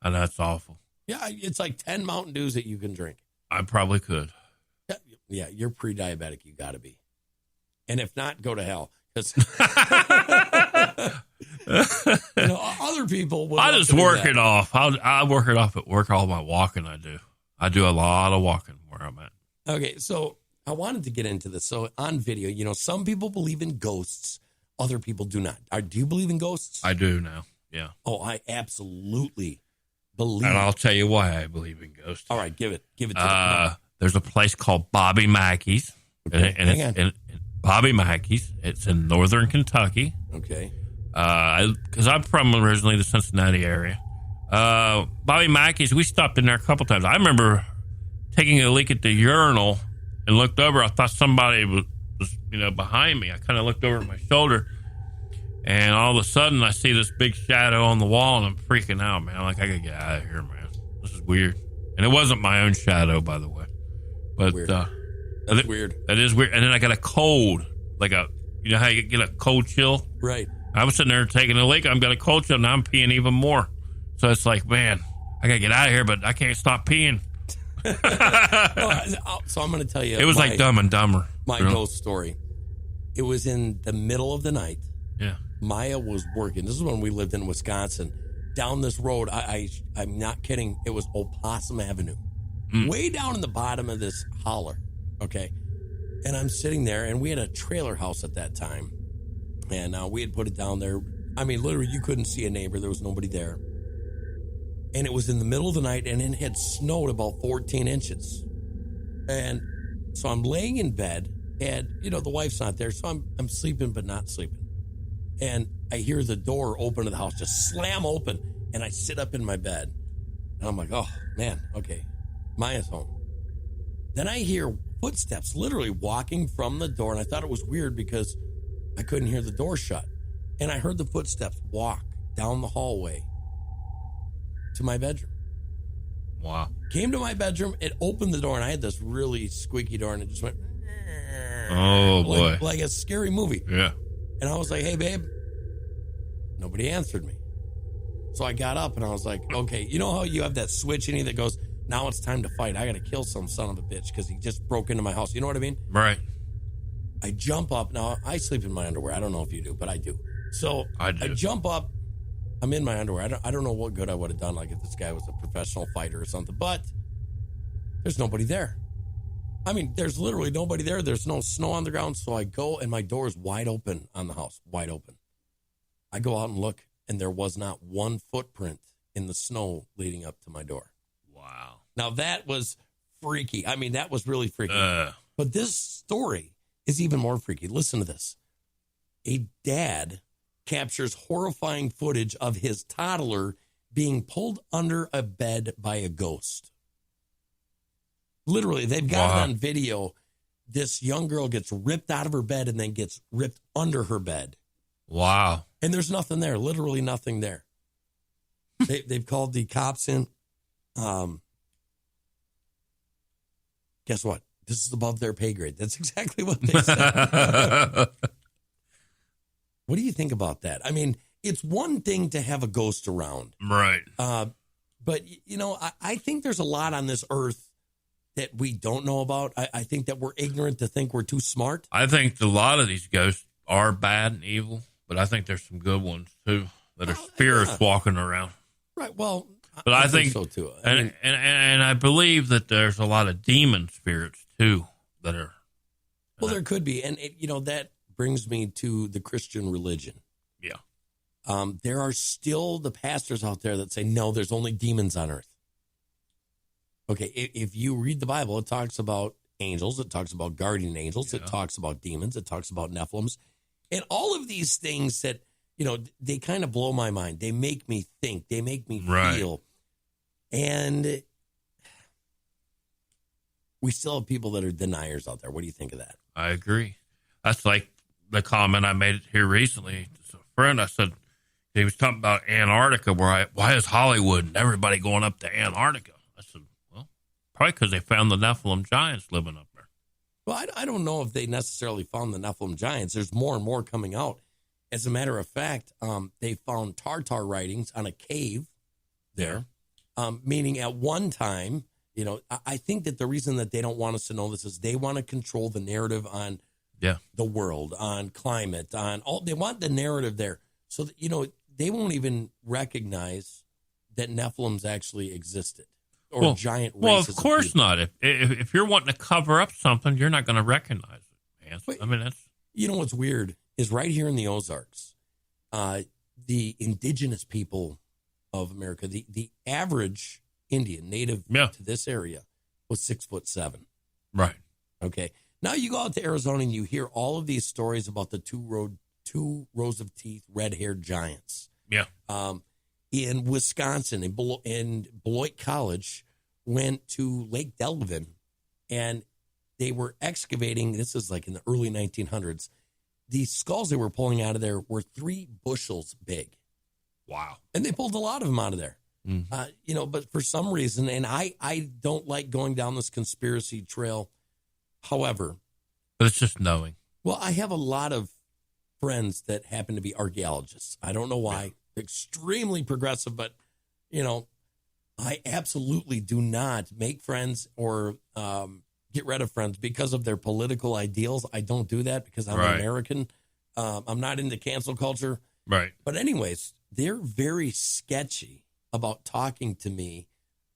And that's awful. Yeah, it's like 10 Mountain Dews that you can drink. I probably could. Yeah, you're pre-diabetic. You got to be. And if not, go to hell. Because other people will. I just work it off. I work it off at work, all my walking I do. I do a lot of walking where I'm at. Okay, so I wanted to get into this. So on video, some people believe in ghosts. Other people do not. Do you believe in ghosts? I do now, yeah. Oh, I absolutely believe. And I'll tell you why I believe in ghosts. All right, give it to me. There's a place called Bobby Mackey's. Okay, and it's Bobby Mackey's. It's in northern Kentucky. Okay. Because I'm from originally the Cincinnati area. Bobby Mackey's, we stopped in there a couple times. I remember taking a leak at the urinal and looked over. I thought somebody was behind me. I kind of looked over my shoulder, and all of a sudden I see this big shadow on the wall, and I'm freaking out, man. I'm like, I gotta get out of here, man. This is weird. And it wasn't my own shadow, by the way. But weird. That's weird. That is weird. And then I got a cold, like how you get a cold chill? Right. I was sitting there taking a leak. I've got a cold chill. Now I'm peeing even more. So it's like, man, I got to get out of here, but I can't stop peeing. So I'm going to tell you. It was like Dumb and Dumber. My ghost story. It was in the middle of the night. Yeah. Maya was working. This is when we lived in Wisconsin. Down this road, I'm not kidding. It was Opossum Avenue. Way down in the bottom of this holler. Okay. And I'm sitting there, and we had a trailer house at that time. And we had put it down there. I mean, literally, you couldn't see a neighbor. There was nobody there. And it was in the middle of the night, and it had snowed about 14 inches. And so I'm laying in bed, and, the wife's not there, so I'm sleeping but not sleeping. And I hear the door open to the house, just slam open, and I sit up in my bed. And I'm like, oh, man, okay, Maya's home. Then I hear footsteps literally walking from the door, and I thought it was weird because I couldn't hear the door shut. And I heard the footsteps walk down the hallway to my bedroom. Wow. Came to my bedroom, it opened the door, and I had this really squeaky door, and it just went, oh boy, like a scary movie. Yeah. And I was like, hey, babe. Nobody answered me. So I got up, and I was like, okay, you know how you have that switch in you that goes, now it's time to fight. I got to kill some son of a bitch because he just broke into my house. You know what I mean? Right. I jump up. Now, I sleep in my underwear. I don't know if you do, but I do. So I jump up. I'm in my underwear. I don't know what good I would have done, like if this guy was a professional fighter or something, but there's nobody there. I mean, there's literally nobody there. There's no snow on the ground. So I go, and my door is wide open on the house, wide open. I go out and look, and there was not one footprint in the snow leading up to my door. Wow. Now, that was freaky. I mean, that was really freaky. But this story is even more freaky. Listen to this. A dad captures horrifying footage of his toddler being pulled under a bed by a ghost. Literally, they've got it on video. This young girl gets ripped out of her bed and then gets ripped under her bed. Wow. And there's nothing there, literally nothing there. They've called the cops in. Guess what? This is above their pay grade. That's exactly what they said. What do you think about that? I mean, it's one thing to have a ghost around. Right. But, I think there's a lot on this earth that we don't know about. I think that we're ignorant to think we're too smart. I think a lot of these ghosts are bad and evil, but I think there's some good ones, too, that are spirits walking around. Right. Well, but I think so, too. And I believe that there's a lot of demon spirits, too, that are. Well, there could be. And, that brings me to the Christian religion. Yeah. There are still the pastors out there that say, no, there's only demons on earth. Okay, if you read the Bible, it talks about angels, it talks about guardian angels, it talks about demons, it talks about Nephilims, and all of these things that, they kind of blow my mind. They make me think. They make me feel. And we still have people that are deniers out there. What do you think of that? I agree. That's like the comment I made here recently. To a friend, I said, he was talking about Antarctica, why is Hollywood and everybody going up to Antarctica? I said, well, probably because they found the Nephilim giants living up there. Well, I don't know if they necessarily found the Nephilim giants. There's more and more coming out. As a matter of fact, they found Tartar writings on a cave there, meaning at one time, I think that the reason that they don't want us to know this is they want to control the narrative on the world, on climate, on all. They want the narrative there. So that, they won't even recognize that Nephilims actually existed or giant races. Well, of course not. If you're wanting to cover up something, you're not going to recognize it, man. But, I mean, that's... what's weird is right here in the Ozarks, the indigenous people of America, the average Indian native to this area was 6'7". Right. Okay. Now you go out to Arizona and you hear all of these stories about the two rows of teeth, red-haired giants. Yeah. In Wisconsin, in Beloit College, went to Lake Delavan, and they were excavating. This is like in the early 1900s. The skulls they were pulling out of there were 3 bushels big. Wow. And they pulled a lot of them out of there. Mm-hmm. But for some reason, and I don't like going down this conspiracy trail. However. But it's just knowing. Well, I have a lot of friends that happen to be archaeologists. I don't know why. Extremely progressive, but, I absolutely do not make friends or get rid of friends because of their political ideals. I don't do that because I'm American. I'm not into cancel culture. Right. But anyways, they're very sketchy about talking to me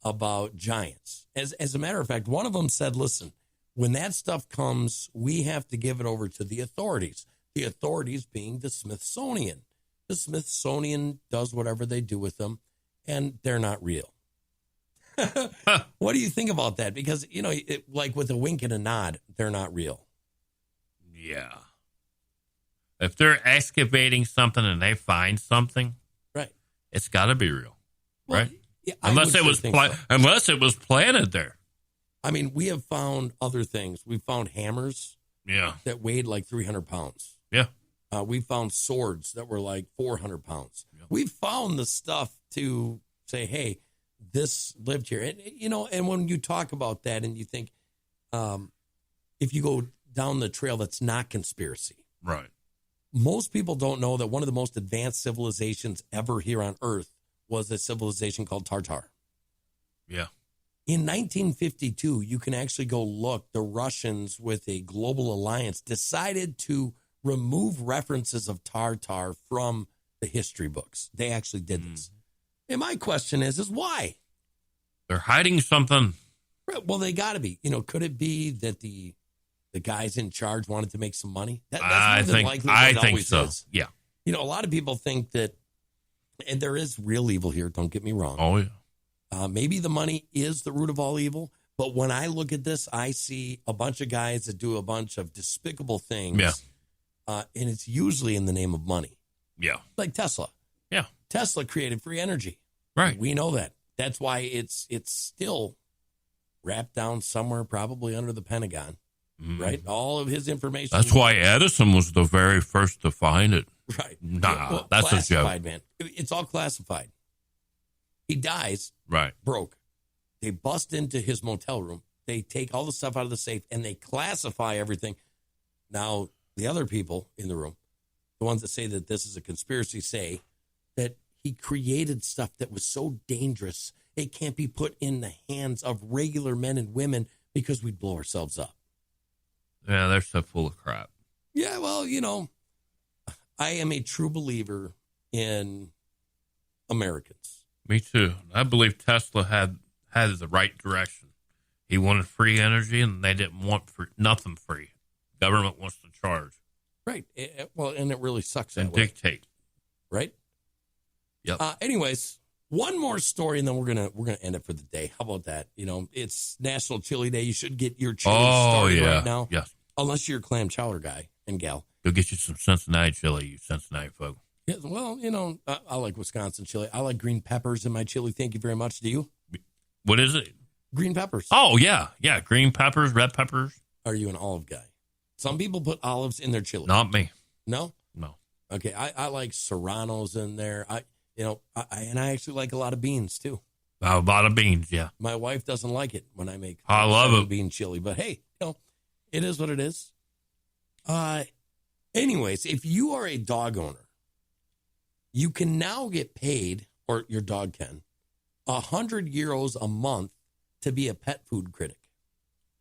about giants. As a matter of fact, one of them said, listen, when that stuff comes, we have to give it over to the authorities. The authorities being the Smithsonian. The Smithsonian does whatever they do with them, and they're not real. What do you think about that? Because, like with a wink and a nod, they're not real. Yeah. If they're excavating something and they find something, right, it's got to be real, right? Yeah, unless it was planted there. I mean, we have found other things. We found hammers that weighed like 300 pounds. Yeah. We found swords that were like 400 pounds. Yeah. We found the stuff to say, hey, this lived here. And, and when you talk about that and you think, if you go down the trail that's not conspiracy. Right. Most people don't know that one of the most advanced civilizations ever here on Earth was a civilization called Tartar. Yeah. In 1952, you can actually go look. The Russians, with a global alliance, decided to remove references of Tartar from the history books. They actually did this. And my question is why? They're hiding something. Right. Well, they got to be. Could it be that the guys in charge wanted to make some money? I think so. Is. Yeah. A lot of people think that, and there is real evil here. Don't get me wrong. Oh, yeah. Maybe the money is the root of all evil. But when I look at this, I see a bunch of guys that do a bunch of despicable things. Yeah. And it's usually in the name of money. Yeah. Like Tesla. Yeah. Tesla created free energy. Right. We know that. That's why it's still wrapped down somewhere, probably under the Pentagon. Right? All of his information. That's why Edison was the very first to find it. Right. Nah, that's a joke. Man. It's all classified. He dies. Right. Broke. They bust into his motel room. They take all the stuff out of the safe and they classify everything. Now, the other people in the room, the ones that say that this is a conspiracy, say that he created stuff that was so dangerous it can't be put in the hands of regular men and women because we'd blow ourselves up. Yeah, they're so full of crap. Yeah, well, I am a true believer in Americans. Me too. I believe Tesla had the right direction. He wanted free energy, and they didn't want nothing free. Government wants to charge. Right. Well, and it really sucks and that way. Dictate. Right. Yep. Anyways, one more story, and then we're gonna end it for the day. How about that? It's National Chili Day. You should get your chili started right now. Yes. Unless you're a clam chowder guy and gal. Go get you some Cincinnati chili, you Cincinnati folk. Yeah, well, I like Wisconsin chili. I like green peppers in my chili. Thank you very much. Do you? What is it? Green peppers. Oh, yeah. Yeah, green peppers, red peppers. Are you an olive guy? Some people put olives in their chili. Not me. No? No. Okay, I like serranos in there. I actually like a lot of beans, too. A lot of beans, yeah. My wife doesn't like it when I make I love it. bean chili. But, hey, it is what it is. Anyways, if you are a dog owner, you can now get paid, or your dog can, 100 euros a month to be a pet food critic.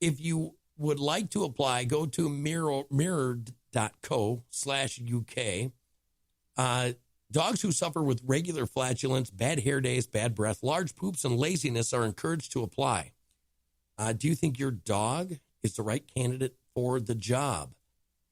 If you would like to apply, go to mirror.co/UK. Dogs who suffer with regular flatulence, bad hair days, bad breath, large poops, and laziness are encouraged to apply. Do you think your dog is the right candidate for the job?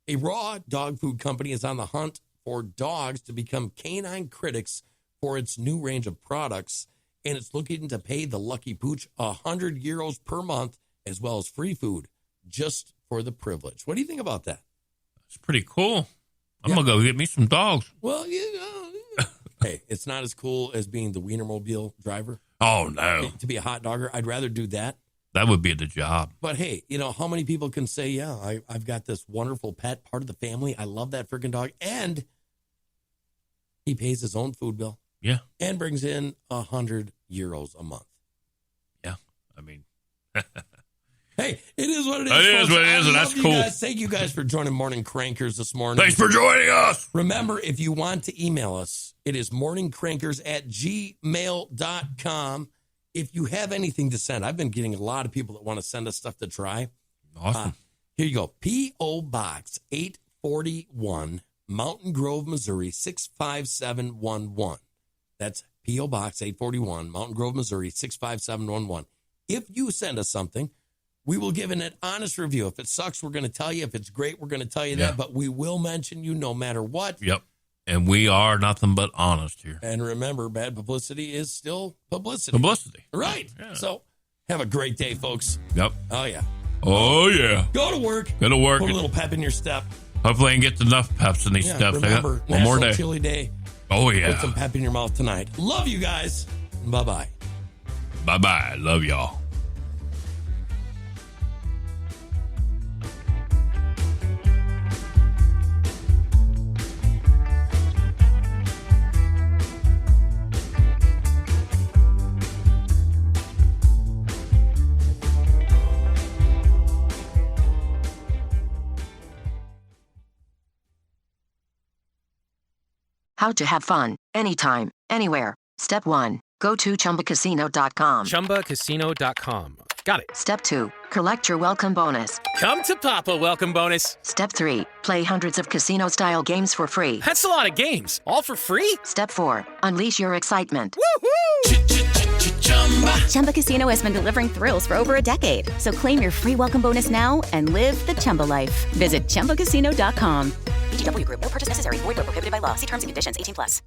A raw dog food company is on the hunt for dogs to become canine critics for its new range of products, and it's looking to pay the lucky pooch 100 euros per month, as well as free food, just for the privilege. What do you think about that? It's pretty cool. I'm going to go get me some dogs. Well, hey, it's not as cool as being the Wienermobile driver. Oh, no. To be a hot dogger, I'd rather do that. That would be the job. But hey, how many people can say, yeah, I've got this wonderful pet, part of the family. I love that freaking dog. And he pays his own food bill. Yeah. And brings in 100 euros a month. Yeah. I mean, hey, it is what it is. It is what it is, and that's cool. Guys. Thank you guys for joining Morning Crankers this morning. Thanks for joining us. Remember, if you want to email us, it is morningcrankers@gmail.com. If you have anything to send, I've been getting a lot of people that want to send us stuff to try. Awesome. Here you go. P.O. Box 841, Mountain Grove, Missouri, 65711. That's P.O. Box 841, Mountain Grove, Missouri, 65711. If you send us something, we will give an honest review. If it sucks, we're going to tell you. If it's great, we're going to tell you that. But we will mention you no matter what. Yep. And we are nothing but honest here. And remember, bad publicity is still publicity. Publicity. Right. Yeah. So have a great day, folks. Yep. Oh, yeah. Oh, yeah. Go to work. Go to work. Put a little pep in your step. Hopefully I can get enough peps in these steps. Remember, I got one more day. Chili Day. Oh, yeah. Put some pep in your mouth tonight. Love you guys. Bye-bye. Bye-bye. Love y'all. How to have fun, anytime, anywhere. Step 1. Go to ChumbaCasino.com. ChumbaCasino.com. Got it. Step 2. Collect your welcome bonus. Come to Papa welcome bonus. Step 3. Play hundreds of casino-style games for free. That's a lot of games. All for free? Step 4. Unleash your excitement. Woohoo! Chumba Casino has been delivering thrills for over a decade. So claim your free welcome bonus now and live the Chumba life. Visit ChumbaCasino.com. VGW Group. No purchase necessary. Void where prohibited by law. See terms and conditions. 18+.